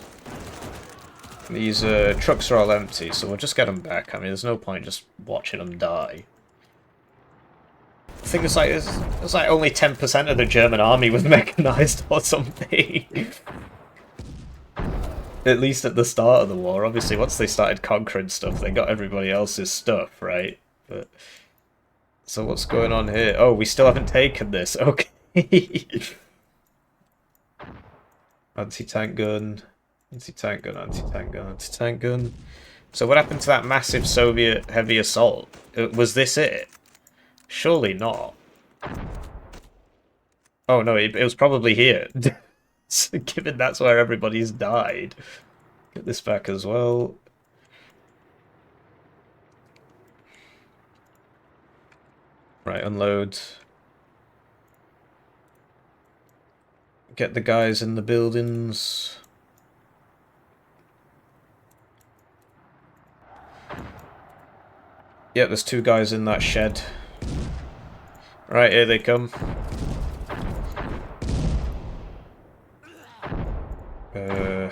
These trucks are all empty, so we'll just get them back. I mean, there's no point just watching them die. think it's like only 10% of the German army was mechanized or something. At least at the start of the war. Obviously, once they started conquering stuff, they got everybody else's stuff, right? But so what's going on here? Oh, we still haven't taken this. Okay. Anti-tank gun, anti-tank gun, anti-tank gun, anti-tank gun. So what happened to that massive Soviet heavy assault? Was this it? Surely not. Oh no, it was probably here. Given that's where everybody's died. Get this back as well. Right, unload. Get the guys in the buildings. Yep, there's 2 guys in that shed. Right, here they come. They're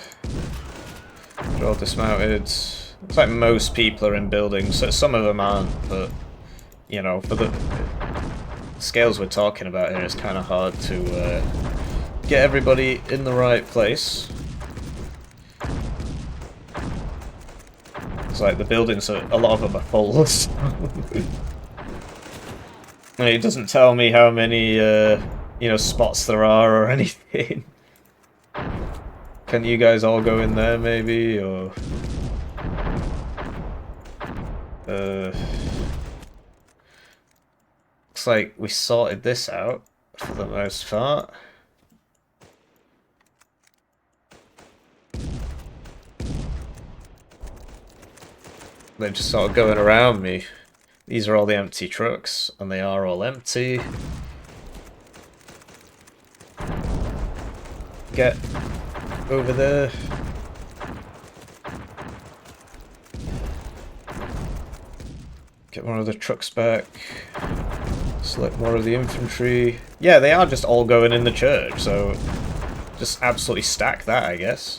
all dismounted. Looks like most people are in buildings. So some of them aren't, but you know, for the scales we're talking about here, it's kind of hard to get everybody in the right place. It's like the buildings are, a lot of them are full. It doesn't tell me how many you know, spots there are or anything. Can you guys all go in there maybe, or looks like we sorted this out for the most part. They're just sort of going around me. These are all the empty trucks, and they are all empty. Get over there. Get one of the trucks back. Select more of the infantry. Yeah, they are just all going in the church, so just absolutely stack that, I guess.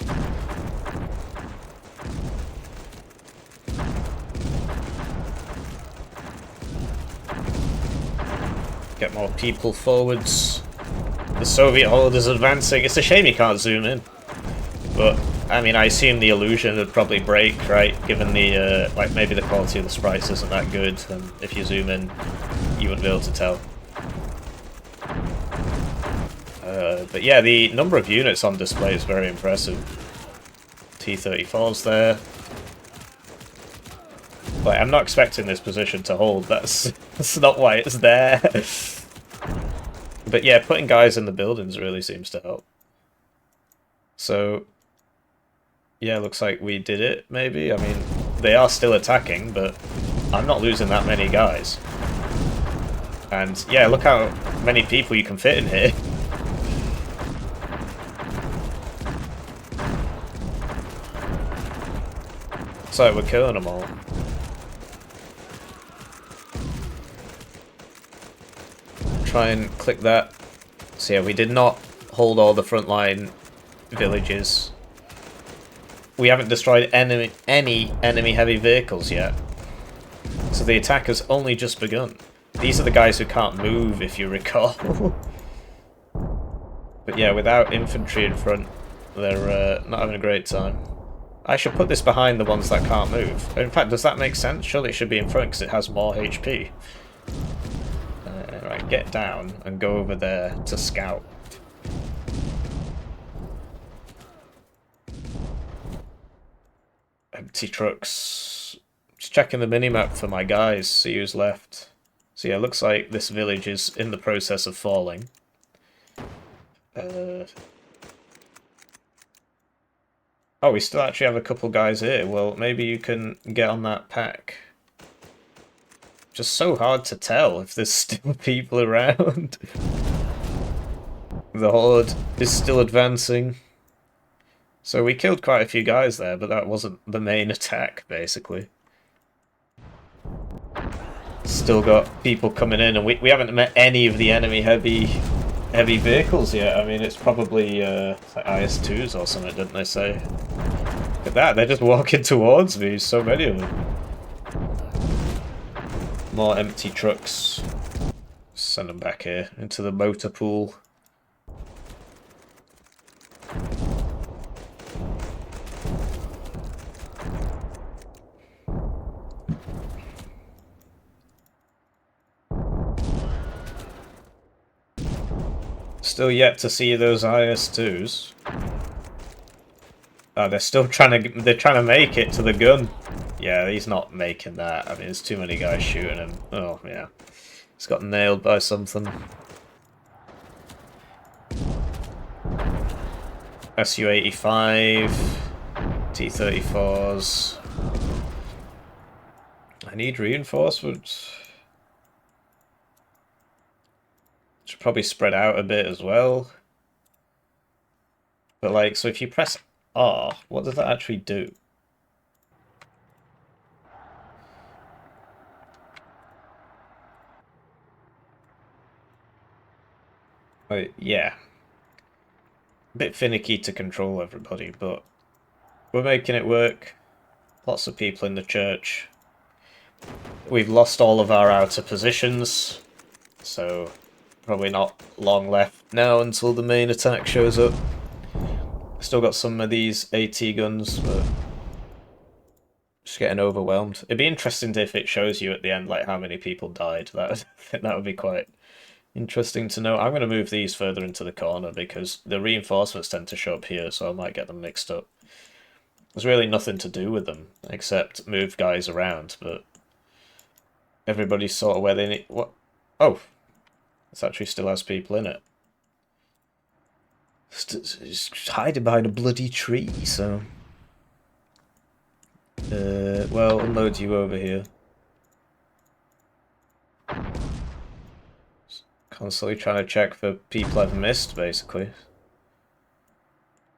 Get more people forwards. The Soviet horde is advancing. It's a shame you can't zoom in. But, I mean, I assume the illusion would probably break, right? Given the, like, maybe the quality of the sprites isn't that good, and if you zoom in, you wouldn't be able to tell. But yeah, the number of units on display is very impressive. T-34's there. Like, I'm not expecting this position to hold. That's not why it's there. But yeah, putting guys in the buildings really seems to help. So, yeah, looks like we did it, maybe. I mean, they are still attacking, but I'm not losing that many guys. And yeah, look how many people you can fit in here. It's like we're killing them all. Try and click that. So yeah, we did not hold all the frontline villages. We haven't destroyed any enemy heavy vehicles yet. So the attack has only just begun. These are the guys who can't move, if you recall. But yeah, without infantry in front, they're not having a great time. I should put this behind the ones that can't move. In fact, does that make sense? Surely it should be in front because it has more HP. Right, get down and go over there to scout. Empty trucks. Just checking the minimap for my guys, see who's left. So yeah, looks like this village is in the process of falling. Oh, we still actually have a couple guys here. Well, maybe you can get on that pack. Just so hard to tell if there's still people around. The horde is still advancing. So we killed quite a few guys there, but that wasn't the main attack, basically. Still got people coming in, and we haven't met any of the enemy heavy vehicles yet. I mean, it's probably like IS-2s or something, didn't they say? Look at that, they're just walking towards me, so many of them. More empty trucks. Send them back here into the motor pool. Still yet to see those IS-2s. Oh, they're still trying to make it to the gun. Yeah, he's not making that. I mean, there's too many guys shooting him. Oh, yeah. He's got nailed by something. Su-85, T-34s. I need reinforcements. Should probably spread out a bit as well. But like, so if you press R, what does that actually do? Yeah. A bit finicky to control everybody, but we're making it work. Lots of people in the church. We've lost all of our outer positions, so probably not long left now until the main attack shows up. Still got some of these AT guns, but just getting overwhelmed. It'd be interesting if it shows you at the end like how many people died. I think that would be quite interesting to know. I'm going to move these further into the corner because the reinforcements tend to show up here, so I might get them mixed up. There's really nothing to do with them except move guys around, but everybody's sort of where they need. What? Oh, this actually still has people in it. It's hiding behind a bloody tree, so. Well, unload you over here. Constantly trying to check for people I've missed, basically.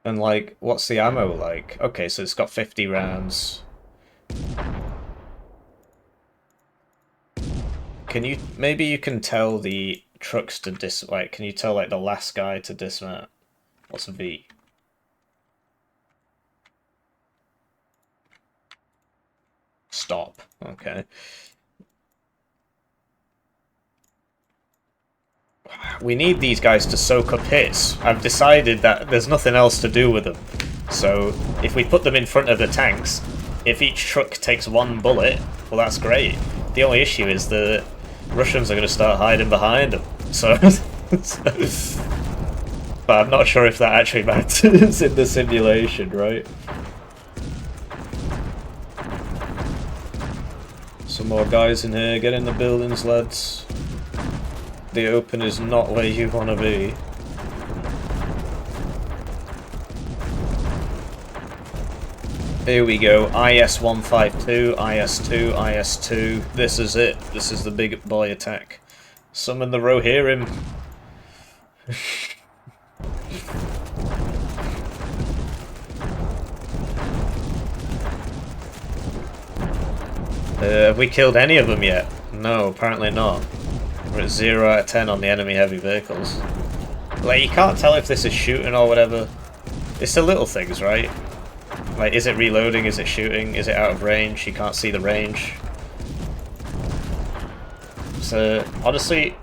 And, like, what's the ammo like? Okay, so it's got 50 rounds. Can you... Maybe you can tell the trucks to like, can you tell, like, the last guy to dismount? What's a V? Stop. Okay. We need these guys to soak up hits. I've decided that there's nothing else to do with them. So, if we put them in front of the tanks, if each truck takes one bullet, well, that's great. The only issue is the Russians are going to start hiding behind them. So, but I'm not sure if that actually matters in the simulation, right? Some more guys in here. Get in the buildings, lads. The open is not where you want to be. Here we go. IS-152, IS-2, IS-2. This is it. This is the big boy attack. Summon the Rohirrim. Have we killed any of them yet? No, apparently not. We're at 0 out of 10 on the enemy heavy vehicles. Like, you can't tell if this is shooting or whatever. It's the little things, right? Like, is it reloading? Is it shooting? Is it out of range? You can't see the range. So, honestly,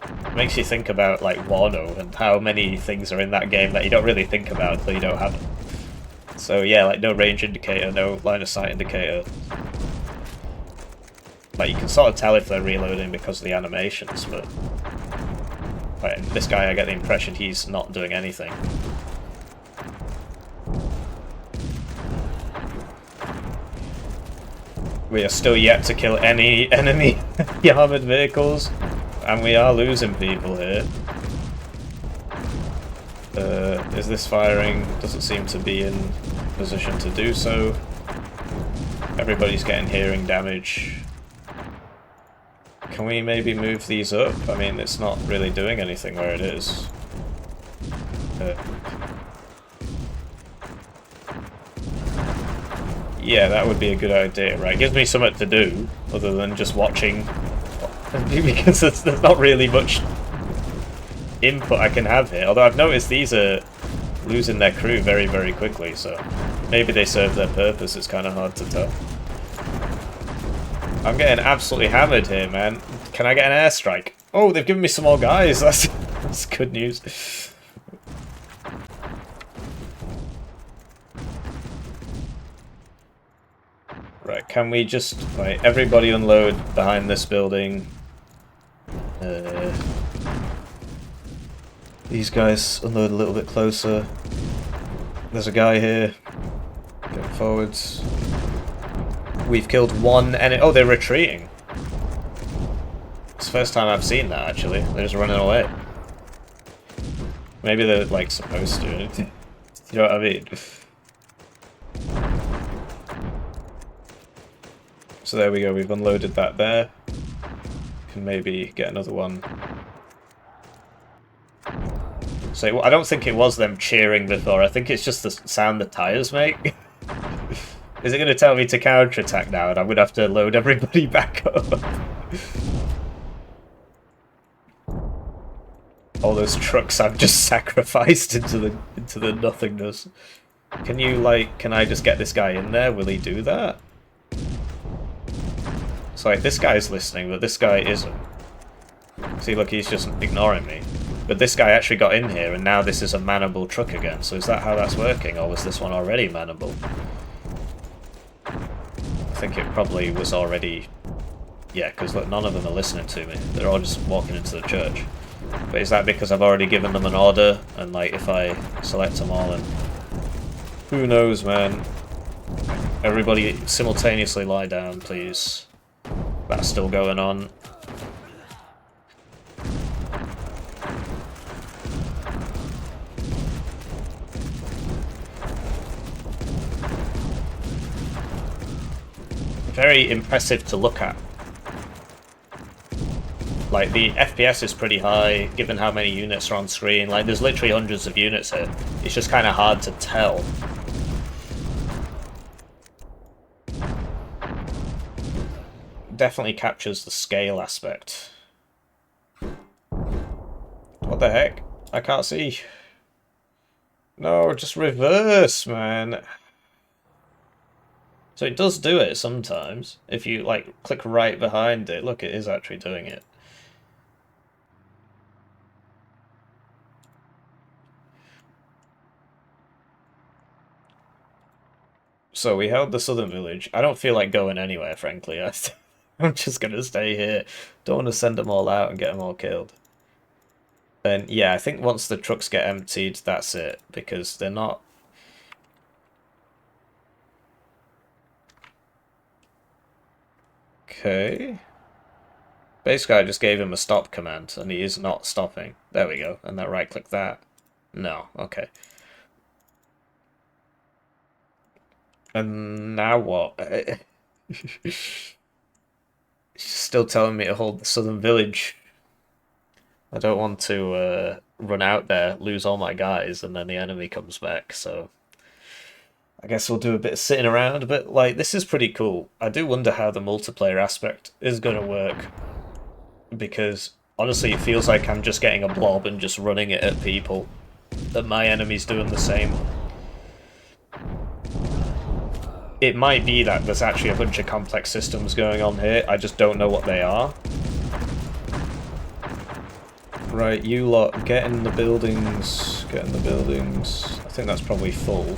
it makes you think about, like, Wano and how many things are in that game that you don't really think about until you don't have them. So, yeah, like, no range indicator, no line of sight indicator. Like, you can sort of tell if they're reloading because of the animations, but... Like, this guy, I get the impression he's not doing anything. We are still yet to kill any enemy armoured vehicles, and we are losing people here. Is this firing? Doesn't seem to be in position to do so. Everybody's getting hearing damage. Can we maybe move these up? I mean, it's not really doing anything where it is. Yeah, that would be a good idea, right? Gives me something to do, other than just watching. Because there's not really much input I can have here. Although I've noticed these are losing their crew very, very quickly, so maybe they serve their purpose, it's kind of hard to tell. I'm getting absolutely hammered here, man. Can I get an airstrike? Oh, they've given me some more guys. That's good news. Right, can we just... Right, everybody unload behind this building. These guys unload a little bit closer. There's a guy here. Going forwards. We've killed one enemy. Oh, they're retreating. It's the first time I've seen that, actually. They're just running away. Maybe they're, like, supposed to. You know what I mean? So there we go, we've unloaded that there. Can maybe get another one. So I don't think it was them cheering before, I think it's just the sound the tyres make. Is it going to tell me to counterattack now and I'm going to have to load everybody back up? All those trucks I've just sacrificed into the nothingness. Can you, like, can I just get this guy in there? Will he do that? So, like, this guy's listening, but this guy isn't. See, look, he's just ignoring me. But this guy actually got in here, and now this is a manable truck again. So is that how that's working, or was this one already manable? I think it probably was already... Yeah, because look, none of them are listening to me. They're all just walking into the church. But is that because I've already given them an order, and, like, if I select them all, and... Who knows, man? Everybody simultaneously lie down, please. That's still going on. Very impressive to look at. Like, the FPS is pretty high, given how many units are on screen. Like, there's literally hundreds of units here. It's just kind of hard to tell. Definitely captures the scale aspect. What the heck? I can't see. No, just reverse, man. So it does do it sometimes. If you, like, click right behind it. Look, it is actually doing it. So we held the southern village. I don't feel like going anywhere, frankly. I'm just going to stay here. Don't want to send them all out and get them all killed. And yeah, I think once the trucks get emptied, that's it. Because they're not... Okay. Basically, I just gave him a stop command, and he is not stopping. There we go. And then right-click that. No. Okay. And now what? She's still telling me to hold the southern village. I don't want to run out there, lose all my guys, and then the enemy comes back, so... I guess we'll do a bit of sitting around, but, like, this is pretty cool. I do wonder how the multiplayer aspect is going to work. Because, honestly, it feels like I'm just getting a blob and just running it at people. And my enemy's doing the same. It might be that there's actually a bunch of complex systems going on here, I just don't know what they are. Right, you lot, get in the buildings, get in the buildings. I think that's probably full.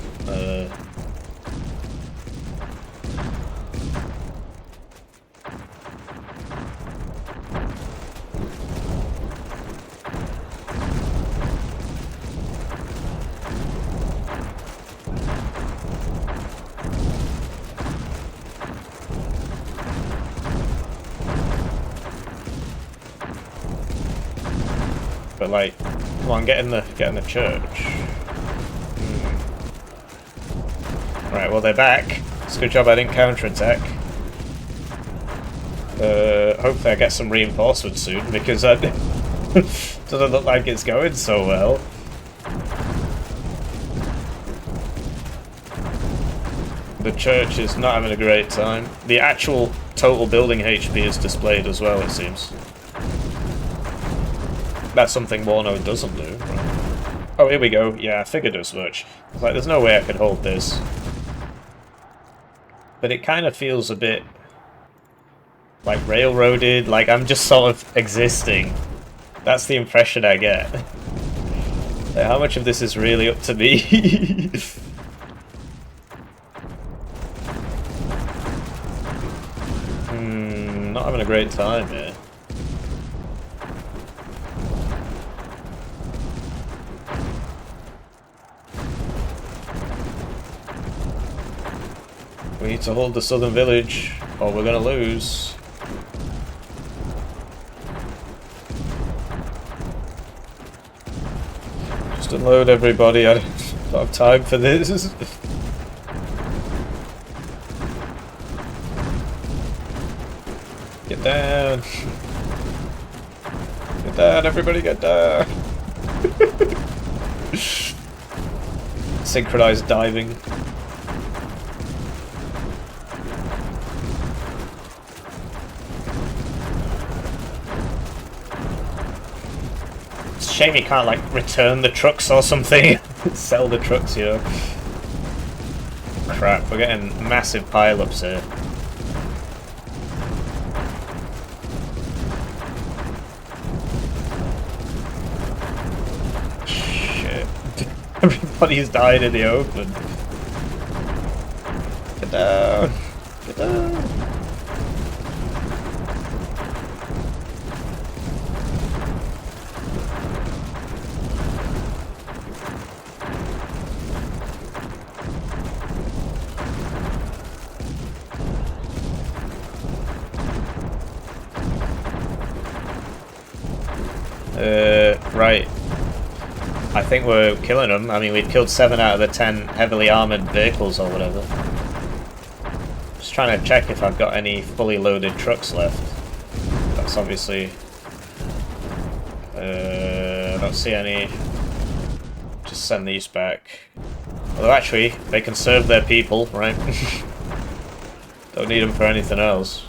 But like, come on, get in the church. Right, well they're back. It's a good job I didn't counterattack. Hopefully I get some reinforcements soon because it doesn't look like it's going so well. The church is not having a great time. The actual total building HP is displayed as well, it seems. That's something Warno doesn't do. Right. Oh, here we go. Yeah, I figured as much. Like, there's no way I could hold this. But it kind of feels a bit... like railroaded, like I'm just sort of existing. That's the impression I get. Like, how much of this is really up to me? Not having a great time here. We need to hold the southern village, or we're gonna lose. Just unload everybody, I don't have time for this. Get down! Get down, everybody get down! Synchronized diving. It's a shame you can't, like, return the trucks or something. Sell the trucks, you know. Crap, we're getting massive pile-ups here. Everybody's died in the open. Get down! Get down! Right. I think we're killing them. I mean, we've killed 7 out of the 10 heavily armoured vehicles or whatever. Just trying to check if I've got any fully loaded trucks left. That's obviously... I don't see any. Just send these back. Although actually, they can serve their people, right? Don't need them for anything else.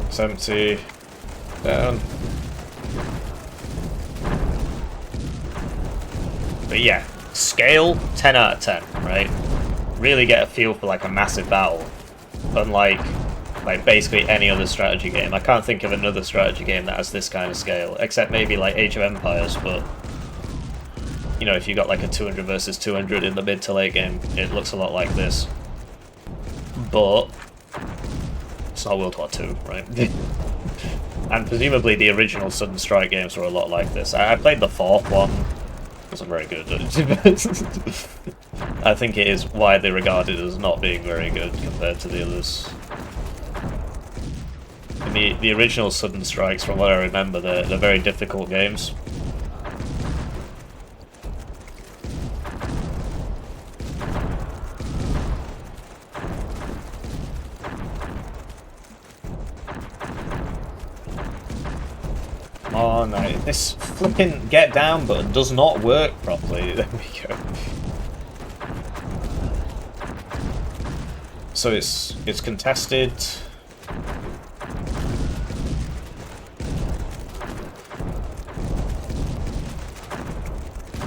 It's empty. Down. But yeah, scale 10 out of 10, right? Really get a feel for like a massive battle. Unlike basically any other strategy game. I can't think of another strategy game that has this kind of scale, except maybe like Age of Empires, but you know, if you got like a 200 versus 200 in the mid to late game, it looks a lot like this. But it's not World War II, right? And presumably the original Sudden Strike games were a lot like this. I played the 4th one. Wasn't very good. I think it is widely regarded as not being very good compared to the others. And the original Sudden Strikes, from what I remember, they're very difficult games. Come on, this flipping get down button does not work properly. There we go. So it's contested.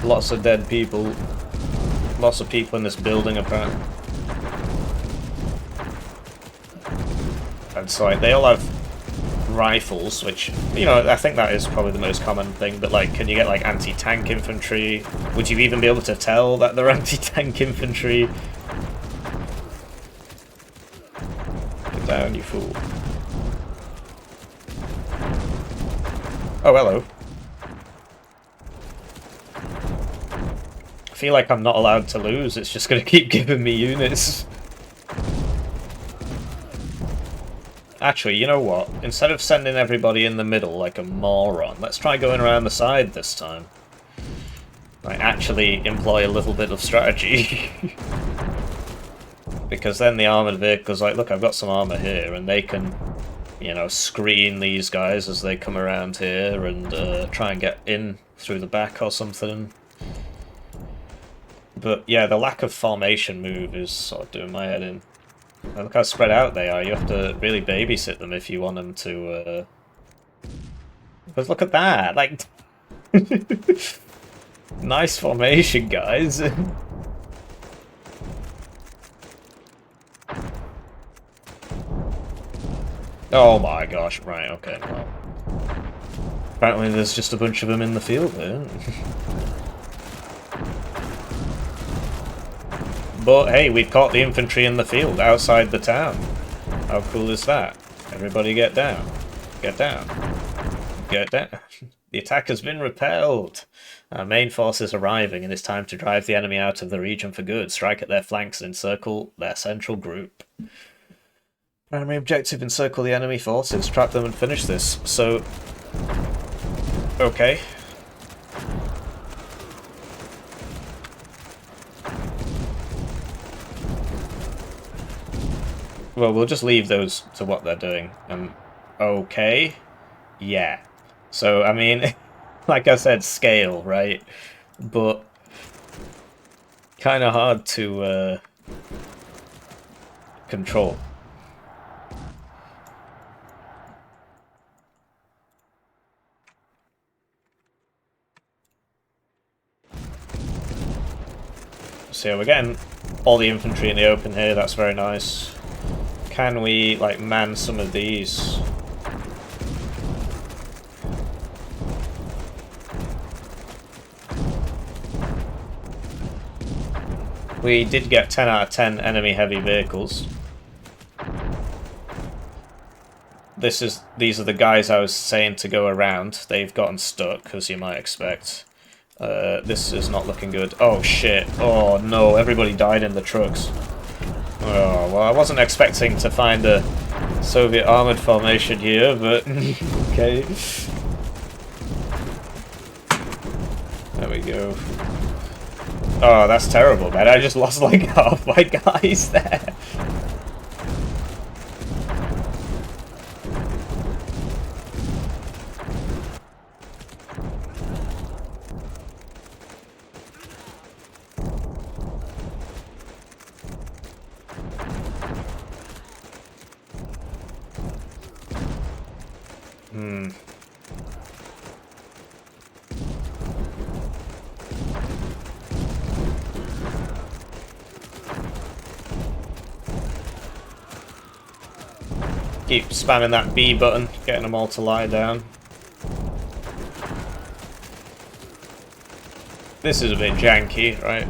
Lots of dead people. Lots of people in this building apparently. And so they all have rifles, which, you know, I think that is probably the most common thing, but like, can you get like anti-tank infantry? Would you even be able to tell that they're anti-tank infantry? Get down, you fool. Oh, hello. I feel like I'm not allowed to lose, it's just going to keep giving me units. Actually, you know what? Instead of sending everybody in the middle like a moron, let's try going around the side this time. Like, actually employ a little bit of strategy. Because then the armoured vehicle's like, look, I've got some armour here, and they can, you know, screen these guys as they come around here and try and get in through the back or something. But yeah, the lack of formation move is sort of doing my head in. Look how spread out they are. You have to really babysit them if you want them to. Because look at that! Like, nice formation, guys. Oh my gosh, right, okay, well. Apparently there's just a bunch of them in the field there. But hey, we've caught the infantry in the field outside the town. How cool is that? Everybody get down. Get down. Get down. The attack has been repelled. Our main force is arriving, and it's time to drive the enemy out of the region for good. Strike at their flanks and encircle their central group. Primary objective, encircle the enemy forces. Trap them and finish this. So... okay. Well, we'll just leave those to what they're doing. Okay. Yeah. So, I mean, like I said, scale, right? But kind of hard to control. So we're getting all the infantry in the open here, that's very nice. Can we, like, man some of these? We did get 10 out of 10 enemy heavy vehicles. These are the guys I was saying to go around. They've gotten stuck, as you might expect. This is not looking good. Oh shit. Oh no, everybody died in the trucks. Oh, well, I wasn't expecting to find a Soviet armoured formation here, but okay. There we go. Oh, that's terrible, man. I just lost like half my guys there. Keep spamming that B button, getting them all to lie down. This is a bit janky, right?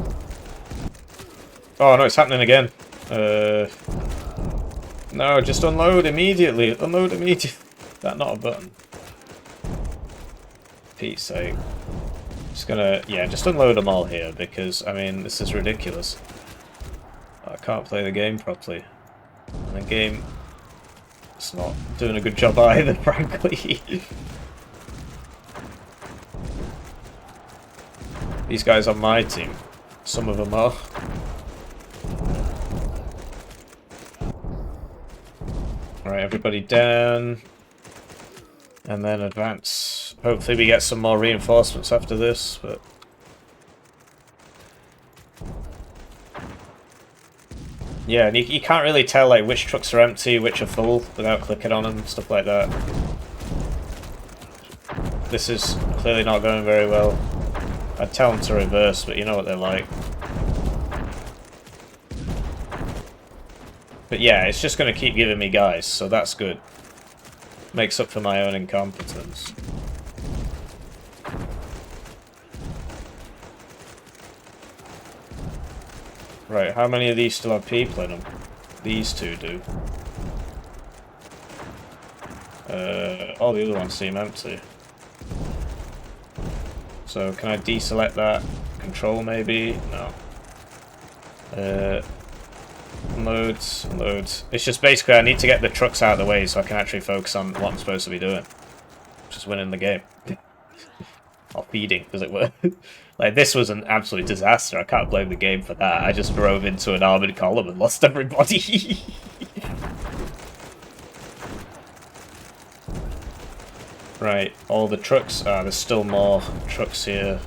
Oh no, it's happening again. No, just unload immediately. Unload immediately. That not a button. Pete's sake. Just gonna, yeah, just unload them all here because, I mean, this is ridiculous. I can't play the game properly. And the game... it's not doing a good job either, frankly. These guys on my team. Some of them are. Alright, everybody down. And then advance. Hopefully we get some more reinforcements after this, but... yeah, and you can't really tell like which trucks are empty, which are full, without clicking on them, stuff like that. This is clearly not going very well. I'd tell them to reverse, but you know what they're like. But yeah, it's just going to keep giving me guys, so that's good. Makes up for my own incompetence. Right, how many of these still have people in them? These two do. All the other ones seem empty. So can I deselect that? Control maybe? No. Loads, loads. It's just basically I need to get the trucks out of the way so I can actually focus on what I'm supposed to be doing. Just winning the game. Or feeding, as it were. Like, this was an absolute disaster. I can't blame the game for that. I just drove into an armoured column and lost everybody. Right, all the trucks. Ah, there's still more trucks here.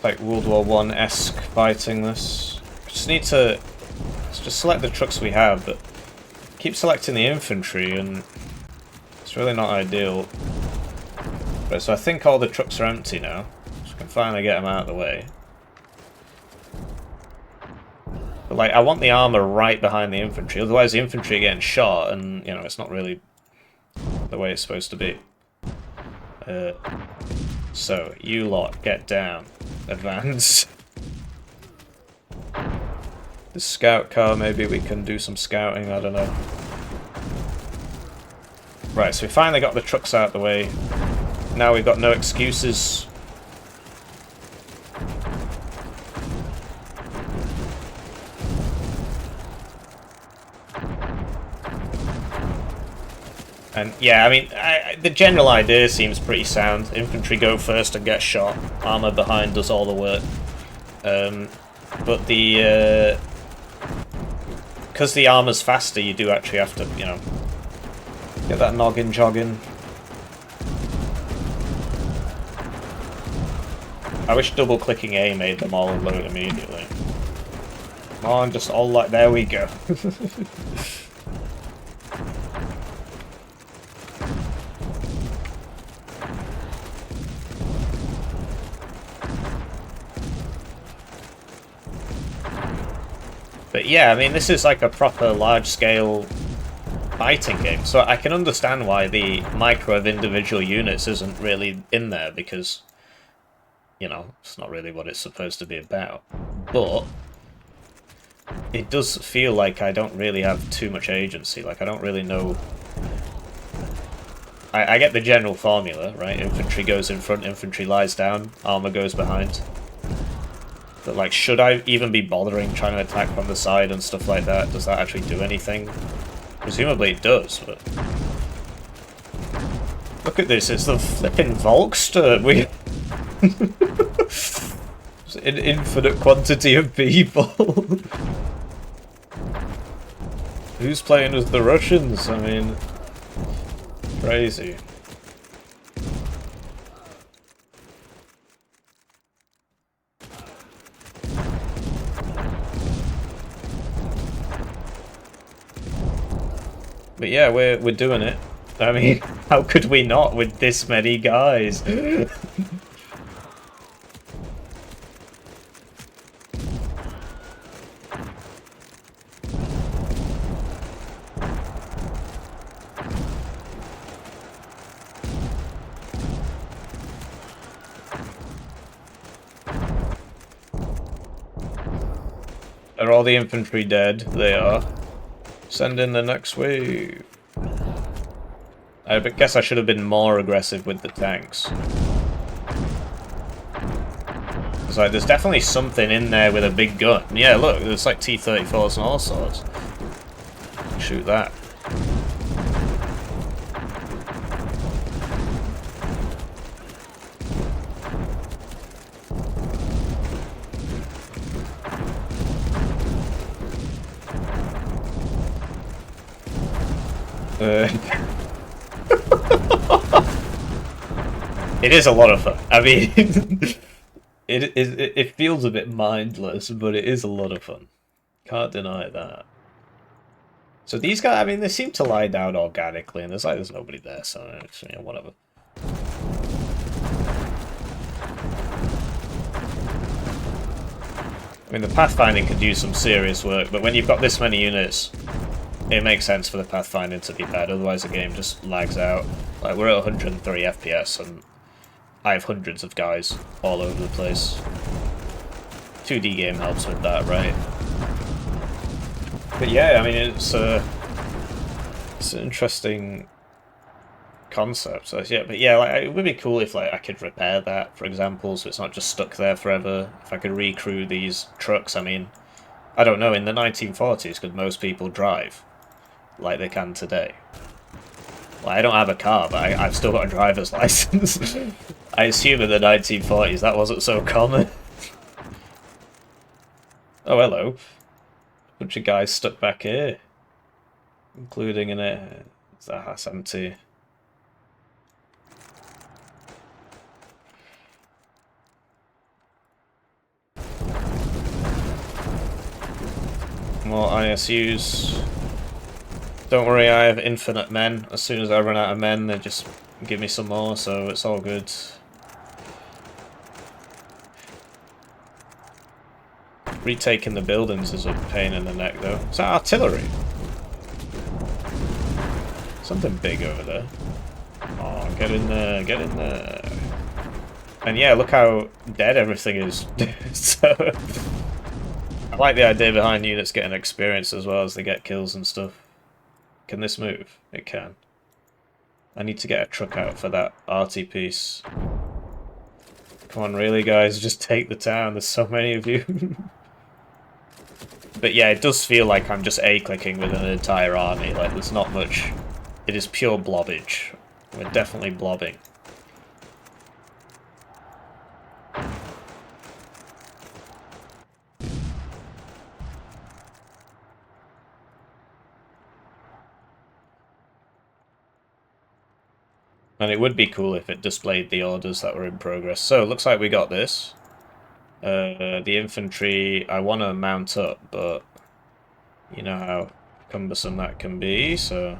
Like World War I-esque fighting this. I just need to just select the trucks we have, but keep selecting the infantry, and it's really not ideal. But so I think all the trucks are empty now, so I can finally get them out of the way. But like, I want the armor right behind the infantry, otherwise the infantry are getting shot, and you know it's not really the way it's supposed to be. So you lot get down, advance. The scout car, maybe we can do some scouting. I don't know. Right, so we finally got the trucks out of the way. Now we've got no excuses. And yeah, I mean, the general idea seems pretty sound. Infantry go first and get shot. Armor behind does all the work. But the because the armor's faster, you do actually have to, you know, get that noggin jogging. I wish double-clicking A made them all load immediately. Come on, just all like, there we go. But yeah, I mean, this is like a proper large-scale fighting game, so I can understand why the micro of individual units isn't really in there, because, you know, it's not really what it's supposed to be about. But it does feel like I don't really have too much agency, like I don't really know... I get the general formula, right? Infantry goes in front, infantry lies down, armor goes behind. But like, should I even be bothering trying to attack from the side and stuff like that? Does that actually do anything? Presumably it does, but... Look at this, it's the flipping Volkster! We... It's an infinite quantity of people! Who's playing as the Russians? I mean... Crazy. But yeah, we're doing it. I mean, how could we not with this many guys? Are all the infantry dead? They are. Send in the next wave. I guess I should have been more aggressive with the tanks. It's like, there's definitely something in there with a big gun. Yeah, look, there's like T-34s and all sorts. Shoot that. It is a lot of fun. I mean, it feels a bit mindless, but it is a lot of fun. Can't deny that. So these guys, I mean, they seem to lie down organically, and there's nobody there, so it's, you know, whatever. I mean, the pathfinding could do some serious work, but when you've got this many units, it makes sense for the pathfinding to be bad, otherwise the game just lags out. Like, we're at 103 FPS, and I have hundreds of guys all over the place. 2D game helps with that, right? But yeah, I mean, it's an interesting concept. So yeah, but yeah, like, it would be cool if like I could repair that, for example, so it's not just stuck there forever. If I could recrew these trucks, I mean, I don't know, in the 1940s, could most people drive like they can today? Well, I don't have a car, but I've still got a driver's license. I assume in the 1940s that wasn't so common. Oh, hello. Bunch of guys stuck back here. Including in it. That's empty. More ISUs. Don't worry, I have infinite men. As soon as I run out of men, they just give me some more, so it's all good. Retaking the buildings is a pain in the neck, though. Is that artillery? Something big over there. Oh, get in there, get in there. And yeah, look how dead everything is. So, I like the idea behind units getting experience as well as they get kills and stuff. Can this move? It can. I need to get a truck out for that arty piece. Come on, really, guys? Just take the town. There's so many of you. But yeah, it does feel like I'm just A-clicking with an entire army. Like, there's not much. It is pure blobbage. We're definitely blobbing. And it would be cool if it displayed the orders that were in progress. So, it looks like we got this. The infantry, I want to mount up, but you know how cumbersome that can be, so...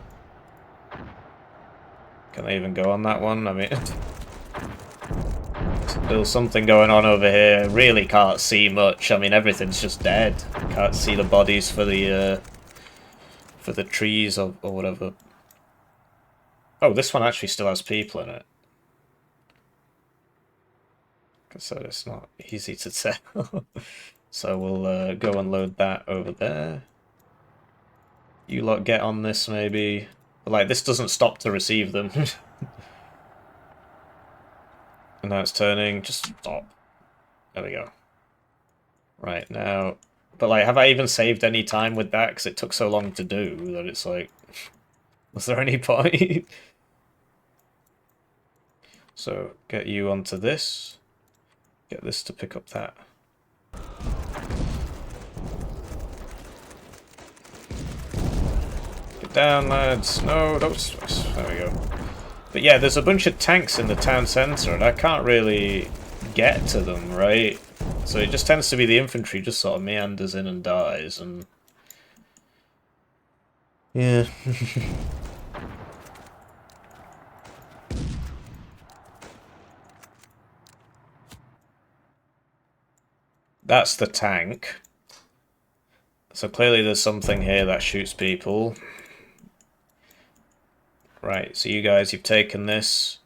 Can they even go on that one? I mean... There's something going on over here. Really can't see much. I mean, everything's just dead. Can't see the bodies for the trees or whatever. Oh, this one actually still has people in it. So it's not easy to tell. So we'll go and load that over there. You lot get on this, maybe. But, like, this doesn't stop to receive them. And now it's turning. Just stop. There we go. Right, now... But, like, have I even saved any time with that? Because it took so long to do that it's like... Was there any point? So, get you onto this. Get this to pick up that. Get down, lads. No, don't stress. There we go. But yeah, there's a bunch of tanks in the town centre, and I can't really get to them, right? So it just tends to be the infantry just sort of meanders in and dies, and... Yeah. That's the tank. So clearly there's something here that shoots people. Right, so you guys, you've taken this.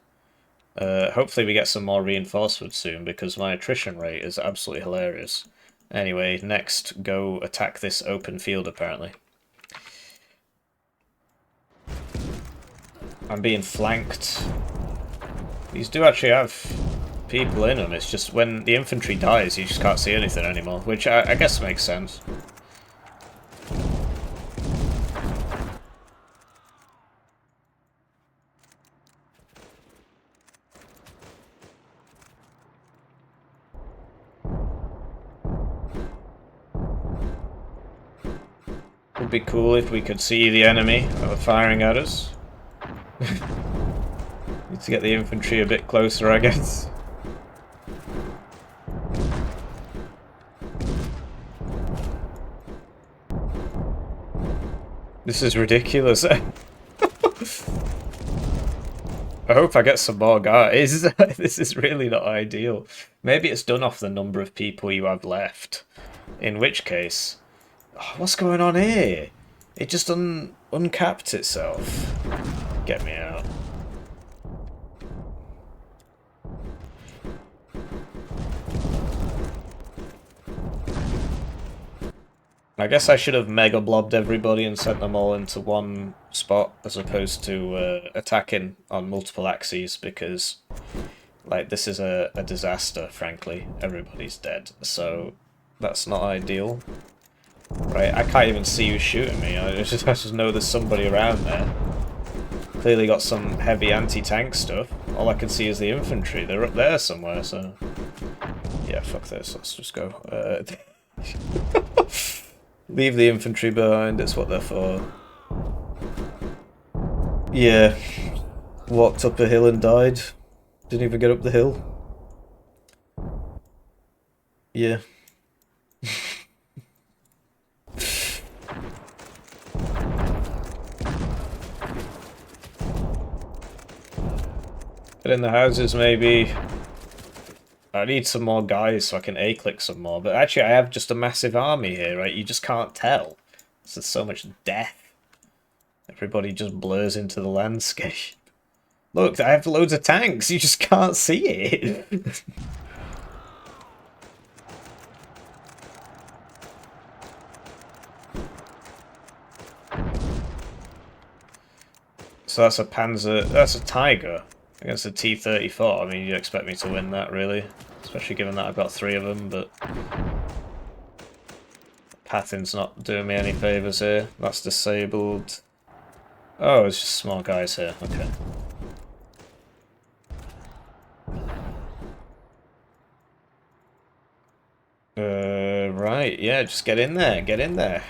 Hopefully we get some more reinforcements soon, because my attrition rate is absolutely hilarious. Anyway, next, go attack this open field, apparently. I'm being flanked. These do actually have people in them, it's just when the infantry dies, you just can't see anything anymore, which I guess makes sense. Would be cool if we could see the enemy that were firing at us. Need to get the infantry a bit closer, I guess. This is ridiculous. I hope I get some more guys. This is really not ideal. Maybe it's done off the number of people you have left. In which case... Oh, what's going on here? It just uncapped itself. Get me out. I guess I should have mega blobbed everybody and sent them all into one spot as opposed to attacking on multiple axes, because like this is a disaster, frankly. Everybody's dead, so that's not ideal. Right, I can't even see who's shooting me. I just know there's somebody around there. Clearly got some heavy anti-tank stuff. All I can see is the infantry. They're up there somewhere, so... Yeah, fuck this. Let's just go. Leave the infantry behind, it's what they're for. Yeah. Walked up a hill and died. Didn't even get up the hill. Yeah. Get in the houses, maybe. I need some more guys so I can A-click some more. But actually, I have just a massive army here, right? You just can't tell. There's so much death. Everybody just blurs into the landscape. Look, I have loads of tanks. You just can't see it. So that's a Panzer. That's a Tiger against a T-34. I mean, you'd expect me to win that, really. Especially given that I've got 3 of them, but... Pathing's not doing me any favours here. That's disabled. Oh, it's just small guys here. Okay. Right, yeah, just get in there, get in there.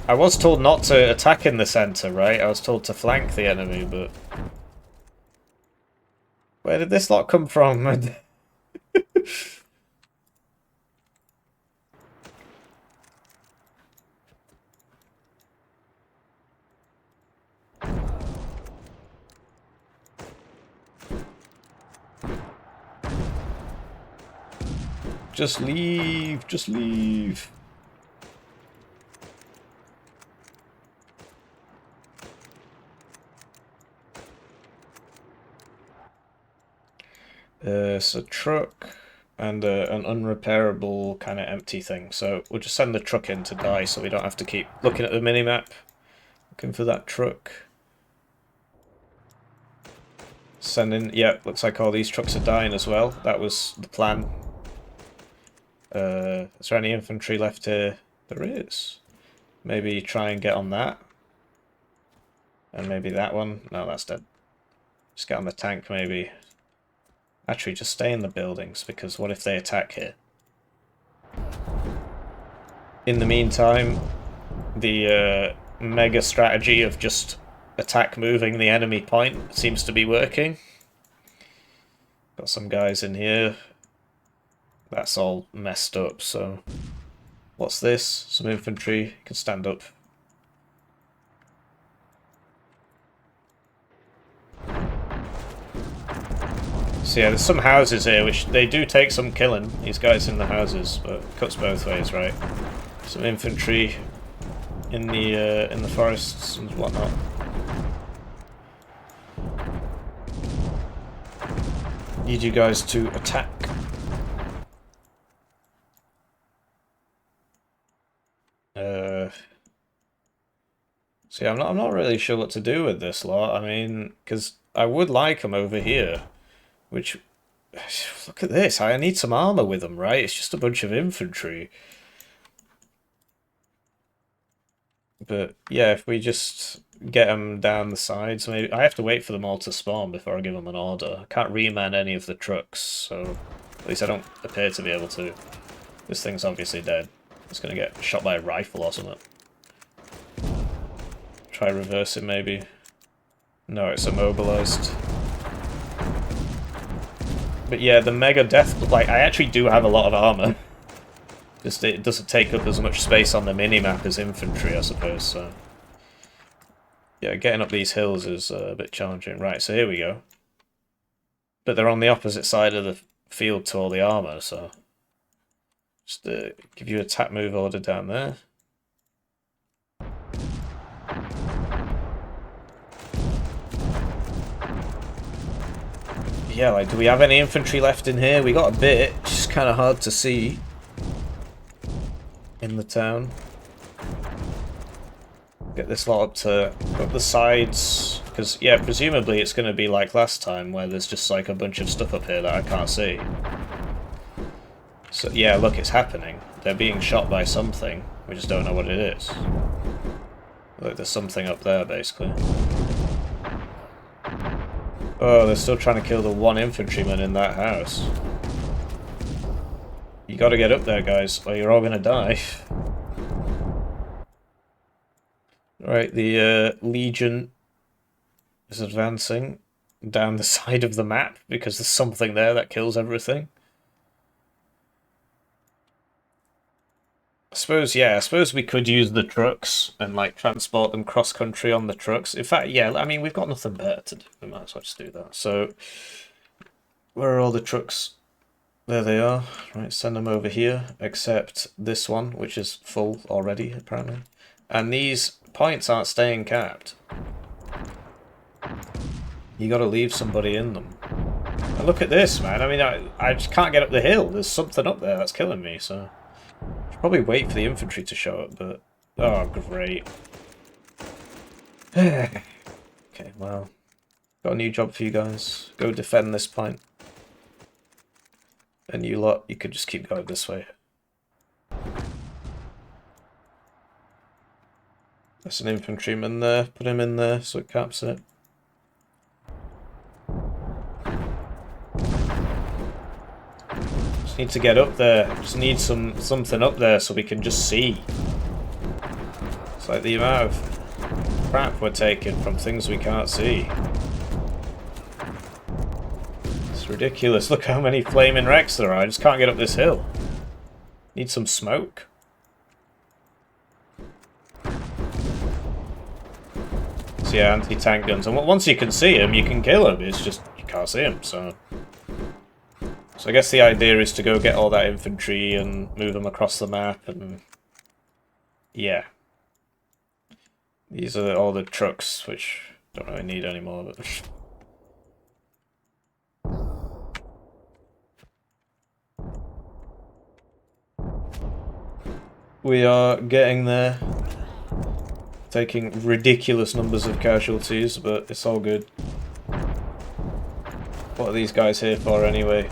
I was told not to attack in the centre, right? I was told to flank the enemy, but... Where did this lot come from? Just leave, just leave. So truck and an unrepairable kind of empty thing. So we'll just send the truck in to die so we don't have to keep looking at the minimap. Looking for that truck. Sending, yeah, looks like all these trucks are dying as well. That was the plan. Is there any infantry left here? There is. Maybe try and get on that. And maybe that one. No, that's dead. Just get on the tank, maybe. Actually, just stay in the buildings, because what if they attack here? In the meantime, the mega strategy of just attack moving the enemy point seems to be working. Got some guys in here. That's all messed up, so... What's this? Some infantry. You can stand up. So yeah, there's some houses here, which they do take some killing, these guys in the houses, but it cuts both ways, right? Some infantry in the forests and whatnot. Need you guys to attack. See, I'm not really sure what to do with this lot. I mean, because I would like them over here, which look at this. I need some armor with them, right? It's just a bunch of infantry. But yeah, if we just get them down the sides, maybe I have to wait for them all to spawn before I give them an order. I can't reman any of the trucks, so at least I don't appear to be able to. This thing's obviously dead. It's gonna get shot by a rifle or something. Try reversing, maybe. No, it's immobilized. But yeah, the mega death... Like, I actually do have a lot of armor. Just it doesn't take up as much space on the minimap as infantry, I suppose, so... Yeah, getting up these hills is a bit challenging. Right, so here we go. But they're on the opposite side of the field to all the armor, so... Just give you a tap move order down there. Yeah, like, do we have any infantry left in here? We got a bit. It's just kind of hard to see in the town. Get this lot up the sides, because yeah, presumably it's going to be like last time, where there's just like a bunch of stuff up here that I can't see. So yeah, look, it's happening. They're being shot by something. We just don't know what it is. Look, there's something up there, basically. Oh, they're still trying to kill the one infantryman in that house. You gotta get up there, guys, or you're all gonna die. Right, the Legion is advancing down the side of the map because there's something there that kills everything. I suppose we could use the trucks and like transport them cross country on the trucks. In fact, yeah, I mean we've got nothing better to do. We might as well just do that. So where are all the trucks? There they are. Right, send them over here, except this one, which is full already, apparently. And these points aren't staying capped. You gotta leave somebody in them. And look at this, man. I mean, I just can't get up the hill. There's something up there that's killing me, so... I should probably wait for the infantry to show up, but... Oh, great. Okay, well... Got a new job for you guys. Go defend this point. And you lot, you could just keep going this way. There's an infantryman there. Put him in there so it caps it. Just need to get up there. Just need something up there so we can just see. It's like the amount of crap we're taking from things we can't see. It's ridiculous. Look how many flaming wrecks there are. I just can't get up this hill. Need some smoke. So yeah, anti-tank guns. And once you can see them, you can kill them. It's just, you can't see them, so... So I guess the idea is to go get all that infantry and move them across the map and... Yeah. These are all the trucks, which don't really need anymore, but... We are getting there. Taking ridiculous numbers of casualties, but it's all good. What are these guys here for anyway?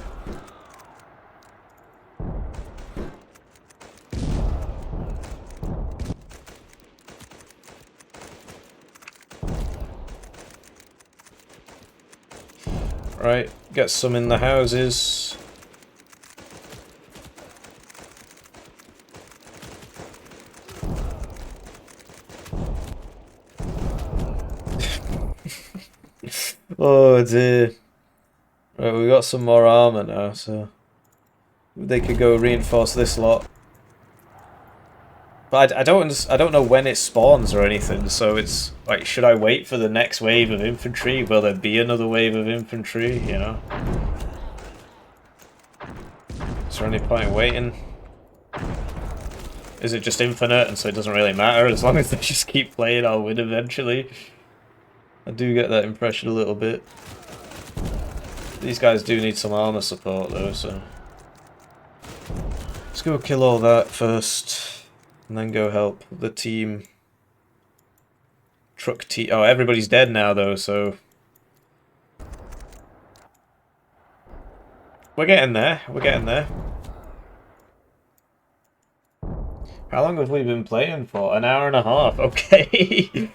Right, get some in the houses. Oh dear. Right, we got some more armor now, so they could go reinforce this lot. But I don't know when it spawns or anything, so it's like, should I wait for the next wave of infantry? Will there be another wave of infantry, you know? Is there any point in waiting? Is it just infinite and so it doesn't really matter? As long as they just keep playing, I'll win eventually. I do get that impression a little bit. These guys do need some armor support though, so... Let's go kill all that first, and then go help the team. Truck team. Oh, everybody's dead now though, so... We're getting there, we're getting there. How long have we been playing for? An hour and a half, okay.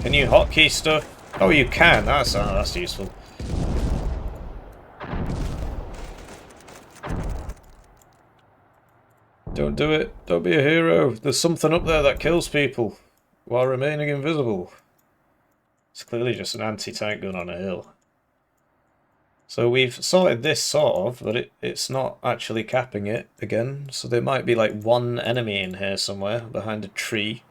Can you hotkey stuff? Oh, you can. That's useful. Don't do it. Don't be a hero. There's something up there that kills people while remaining invisible. It's clearly just an anti-tank gun on a hill. So we've sorted this sort of, but it's not actually capping it again. So there might be like one enemy in here somewhere behind a tree.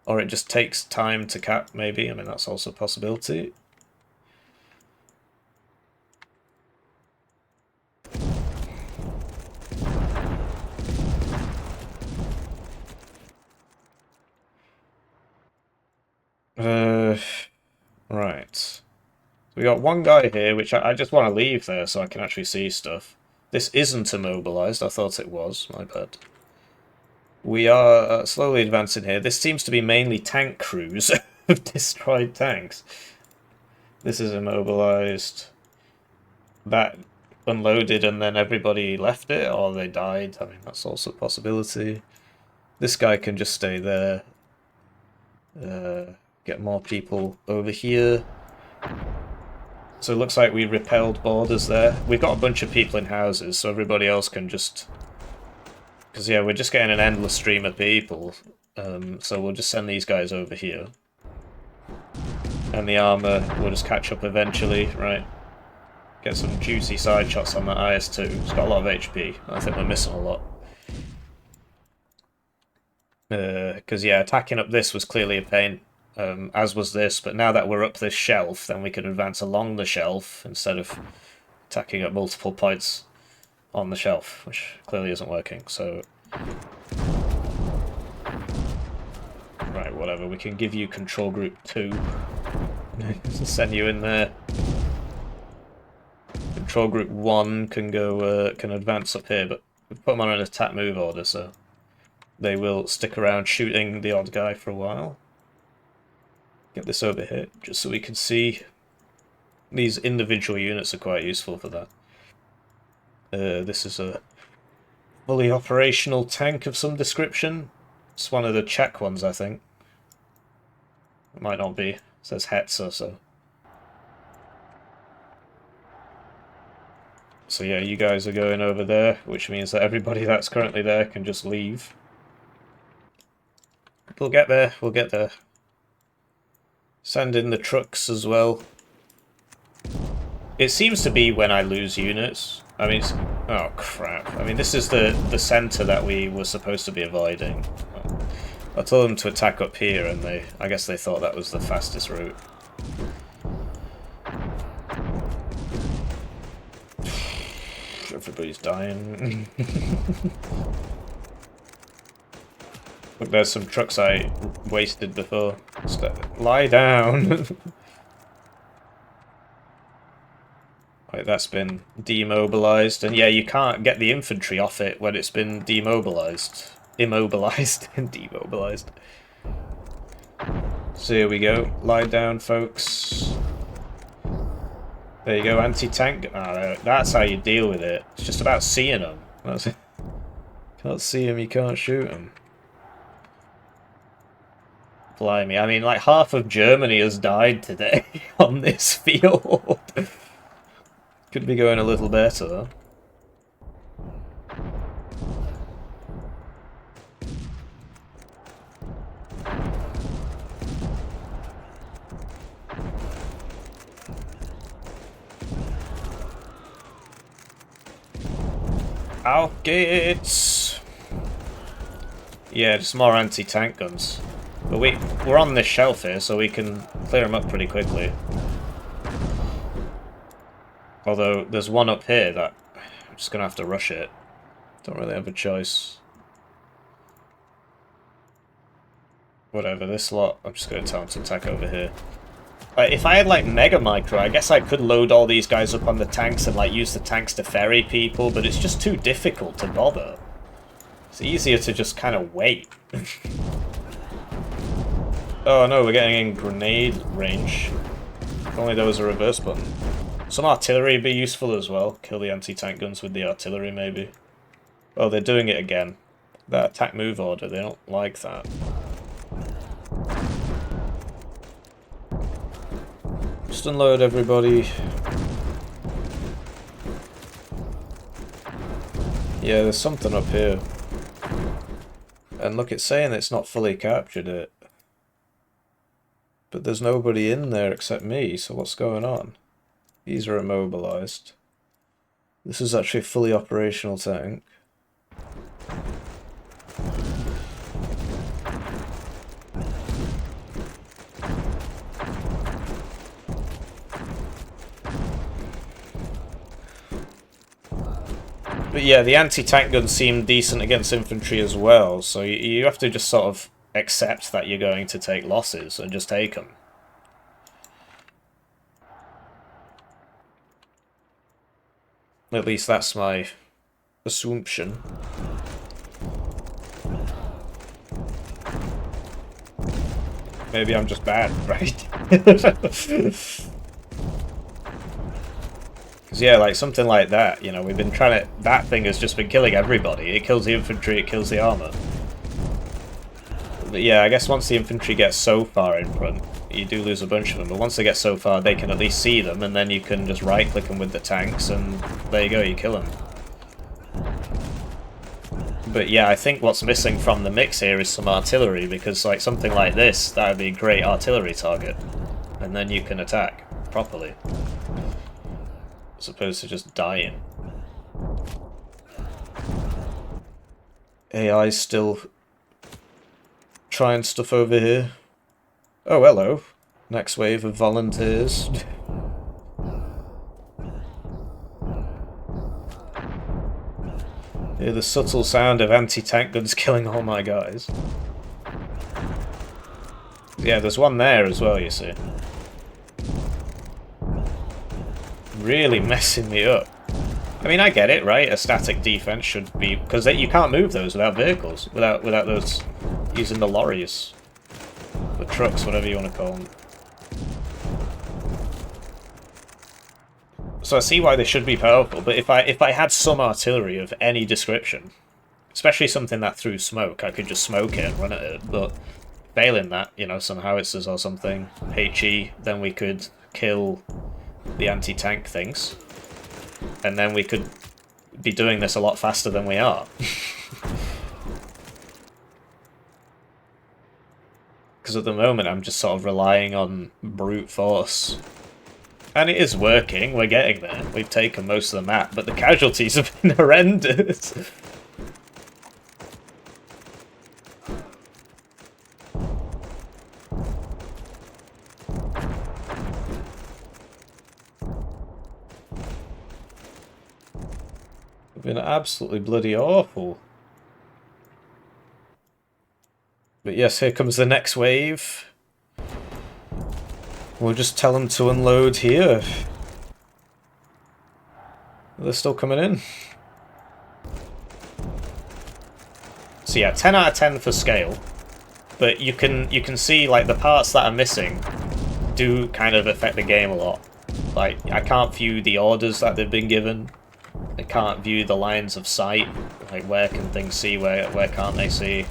Or it just takes time to cap, maybe. I mean, that's also a possibility. Right. So we got one guy here, which I just want to leave there so I can actually see stuff. This isn't immobilized. I thought it was. My bad. We are slowly advancing here. This seems to be mainly tank crews of destroyed tanks. This is immobilized. That unloaded and then everybody left it, or they died. I mean, that's also a possibility. This guy can just stay there. Get more people over here. So it looks like we repelled borders there. We've got a bunch of people in houses, so everybody else can just... Because, yeah, we're just getting an endless stream of people. So we'll just send these guys over here. And the armour will just catch up eventually, right? Get some juicy side shots on that IS-2. It's got a lot of HP. I think we're missing a lot. Because, yeah, attacking up this was clearly a pain, as was this, but now that we're up this shelf, then we can advance along the shelf instead of attacking at multiple points on the shelf, which clearly isn't working, so... Right, whatever, we can give you Control Group 2. Send you in there. Control Group 1 can go, can advance up here, but we put them on an attack move order, so... They will stick around shooting the odd guy for a while. Get this over here, just so we can see. These individual units are quite useful for that. This is a fully operational tank of some description. It's one of the Czech ones, I think. It might not be. It says Hetzer, so... So yeah, you guys are going over there, which means that everybody that's currently there can just leave. We'll get there, we'll get there. Send in the trucks as well. It seems to be when I lose units. I mean, oh crap. I mean, this is the centre that we were supposed to be avoiding. I told them to attack up here, and I guess they thought that was the fastest route. Everybody's dying. Look, there's some trucks I wasted before. Lie down! Right, that's been demobilised. And yeah, you can't get the infantry off it when it's been demobilised. Immobilised and demobilised. So here we go. Lie down, folks. There you go, anti-tank. Ah, that's how you deal with it. It's just about seeing them. That's it. Can't see them, you can't shoot them. Blimey, I mean, like, half of Germany has died today on this field. Could be going a little better, though. Auf geht's! Yeah, just more anti-tank guns. But we're on this shelf here, so we can clear them up pretty quickly. Although, there's one up here that I'm just going to have to rush it. Don't really have a choice. Whatever, this lot, I'm just going to tell them to attack over here. If I had, like, Mega Micro, I guess I could load all these guys up on the tanks and, like, use the tanks to ferry people, but it's just too difficult to bother. It's easier to just kind of wait. Oh no, we're getting in grenade range. If only there was a reverse button. Some artillery would be useful as well. Kill the anti-tank guns with the artillery, maybe. Oh, they're doing it again. That attack move order, they don't like that. Just unload everybody. Yeah, there's something up here. And look, it's saying it's not fully captured it. But there's nobody in there except me, so what's going on? These are immobilized. This is actually a fully operational tank. But yeah, the anti-tank guns seem decent against infantry as well, so you have to just sort of accept that you're going to take losses and just take them. At least that's my assumption. Maybe I'm just bad, right? Because yeah, like something like that, you know, we've been trying to... That thing has just been killing everybody. It kills the infantry, it kills the armour. But yeah, I guess once the infantry gets so far in front, you do lose a bunch of them, but once they get so far, they can at least see them, and then you can just right-click them with the tanks, and there you go, you kill them. But yeah, I think what's missing from the mix here is some artillery, because like something like this, that would be a great artillery target. and then you can attack properly, as opposed to just dying. AI's still trying stuff over here. Oh, hello. Next wave of volunteers. Hear the subtle sound of anti-tank guns killing all my guys. Yeah, there's one there as well, you see. Really messing me up. I mean, I get it, right? A static defense should be... because you can't move those without vehicles. Without those... using the lorries. The trucks, whatever you want to call them. So I see why they should be powerful, but if I had some artillery of any description, especially something that threw smoke, I could just smoke it and run at it, but failing that, you know, some howitzers or something, HE, then we could kill the anti-tank things, and then we could be doing this a lot faster than we are. Because at the moment I'm just sort of relying on brute force. And it is working, we're getting there. We've taken most of the map, but the casualties have been horrendous. They've been absolutely bloody awful. But yes, here comes the next wave. We'll just tell them to unload here. They're still coming in. So yeah, 10 out of 10 for scale. But you can see like the parts that are missing do kind of affect the game a lot. Like I can't view the orders that they've been given. I can't view the lines of sight. Like where can things see, where can't they see?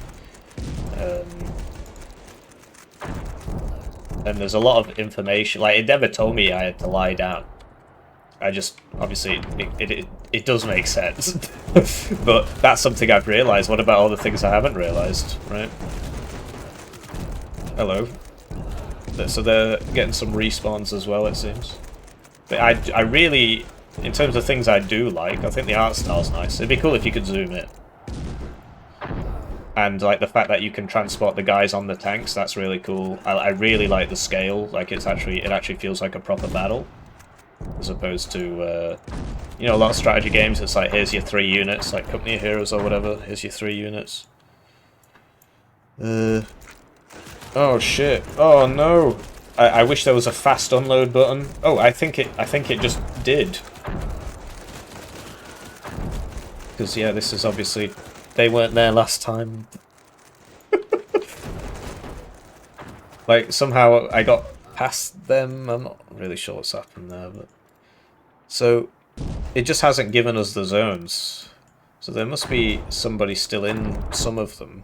And there's a lot of information. Like, it never told me I had to lie down. I just, obviously, it does make sense. But that's something I've realised. What about all the things I haven't realised, right? Hello. So they're getting some respawns as well, it seems. But I really, in terms of things I do like, I think the art style's nice. It'd be cool if you could zoom in. And like the fact that you can transport the guys on the tanks, that's really cool. I really like the scale. Like it actually feels like a proper battle, as opposed to you know, a lot of strategy games. It's like, here's your 3 units, like Company of Heroes or whatever. Here's your 3 units. Oh shit! Oh no! I wish there was a fast unload button. Oh, I think it just did. Because yeah, this is obviously. They weren't there last time. Like, somehow I got past them. I'm not really sure what's happened there, but... So, it just hasn't given us the zones. So there must be somebody still in some of them.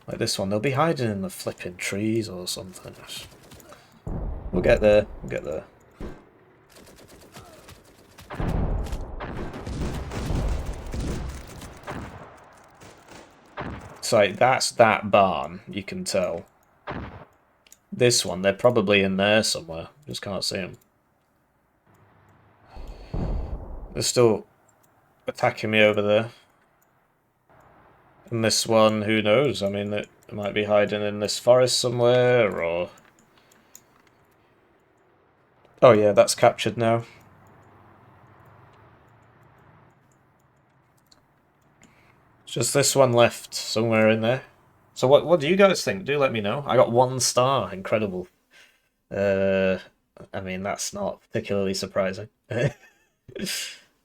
Like this one. They'll be hiding in the flipping trees or something. We'll get there. We'll get there. So that's that barn, you can tell. This one, they're probably in there somewhere. Just can't see them. They're still attacking me over there. And this one, who knows? I mean, it might be hiding in this forest somewhere, or... Oh yeah, that's captured now. Just this one left somewhere in there. So what do you guys think? Do let me know. I got 1 star. Incredible. I mean, that's not particularly surprising.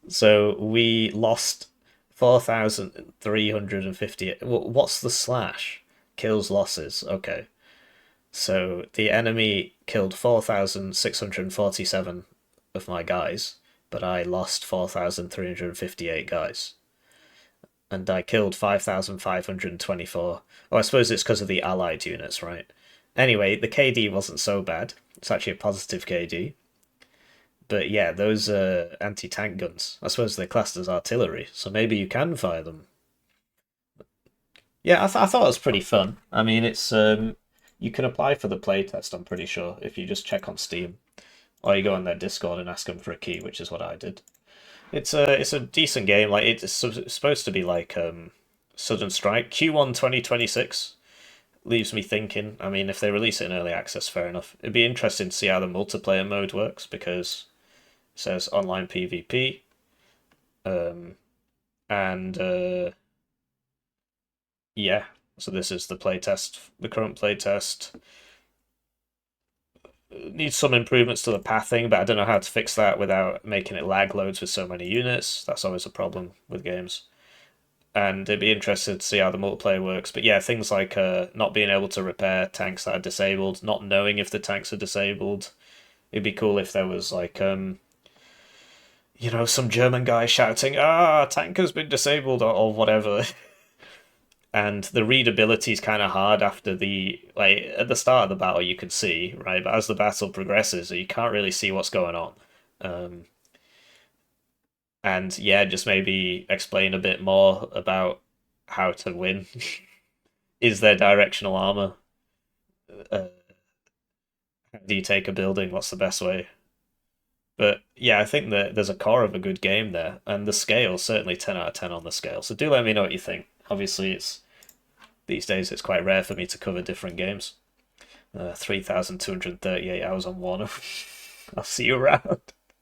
So we lost 4,350. What's the slash? Kills losses. Okay. So the enemy killed 4,647 of my guys, but I lost 4,358 guys. And I killed 5,524. Oh, I suppose it's because of the allied units, right? Anyway, the KD wasn't so bad. It's actually a positive KD. But yeah, those anti-tank guns, I suppose they're classed as artillery, so maybe you can fire them. Yeah, I thought it was pretty fun. I mean, it's You can apply for the playtest, I'm pretty sure, if you just check on Steam. Or you go on their Discord and ask them for a key, which is what I did. It's a decent game. Like it's supposed to be like Sudden Strike. Q1 2026 leaves me thinking. I mean, if they release it in early access, fair enough. It'd be interesting to see how the multiplayer mode works because it says online PvP. And yeah, so this is the playtest, the current playtest. Needs some improvements to the pathing, but I don't know how to fix that without making it lag loads with so many units. That's always a problem with games. And it'd be interesting to see how the multiplayer works. But yeah, things like not being able to repair tanks that are disabled, not knowing if the tanks are disabled. It'd be cool if there was like some German guy shouting, "Ah, tank has been disabled" or whatever. And the readability is kind of hard after at the start of the battle you can see, right, but as the battle progresses you can't really see what's going on. um, and yeah, just maybe explain a bit more about how to win. Is there directional armor? How do you take a building? What's the best way? But yeah, I think that there's a core of a good game there, and the scale certainly 10 out of 10 on the scale. So do let me know what you think. Obviously, it's these days it's quite rare for me to cover different games. 3,238 hours on one. I'll see you around.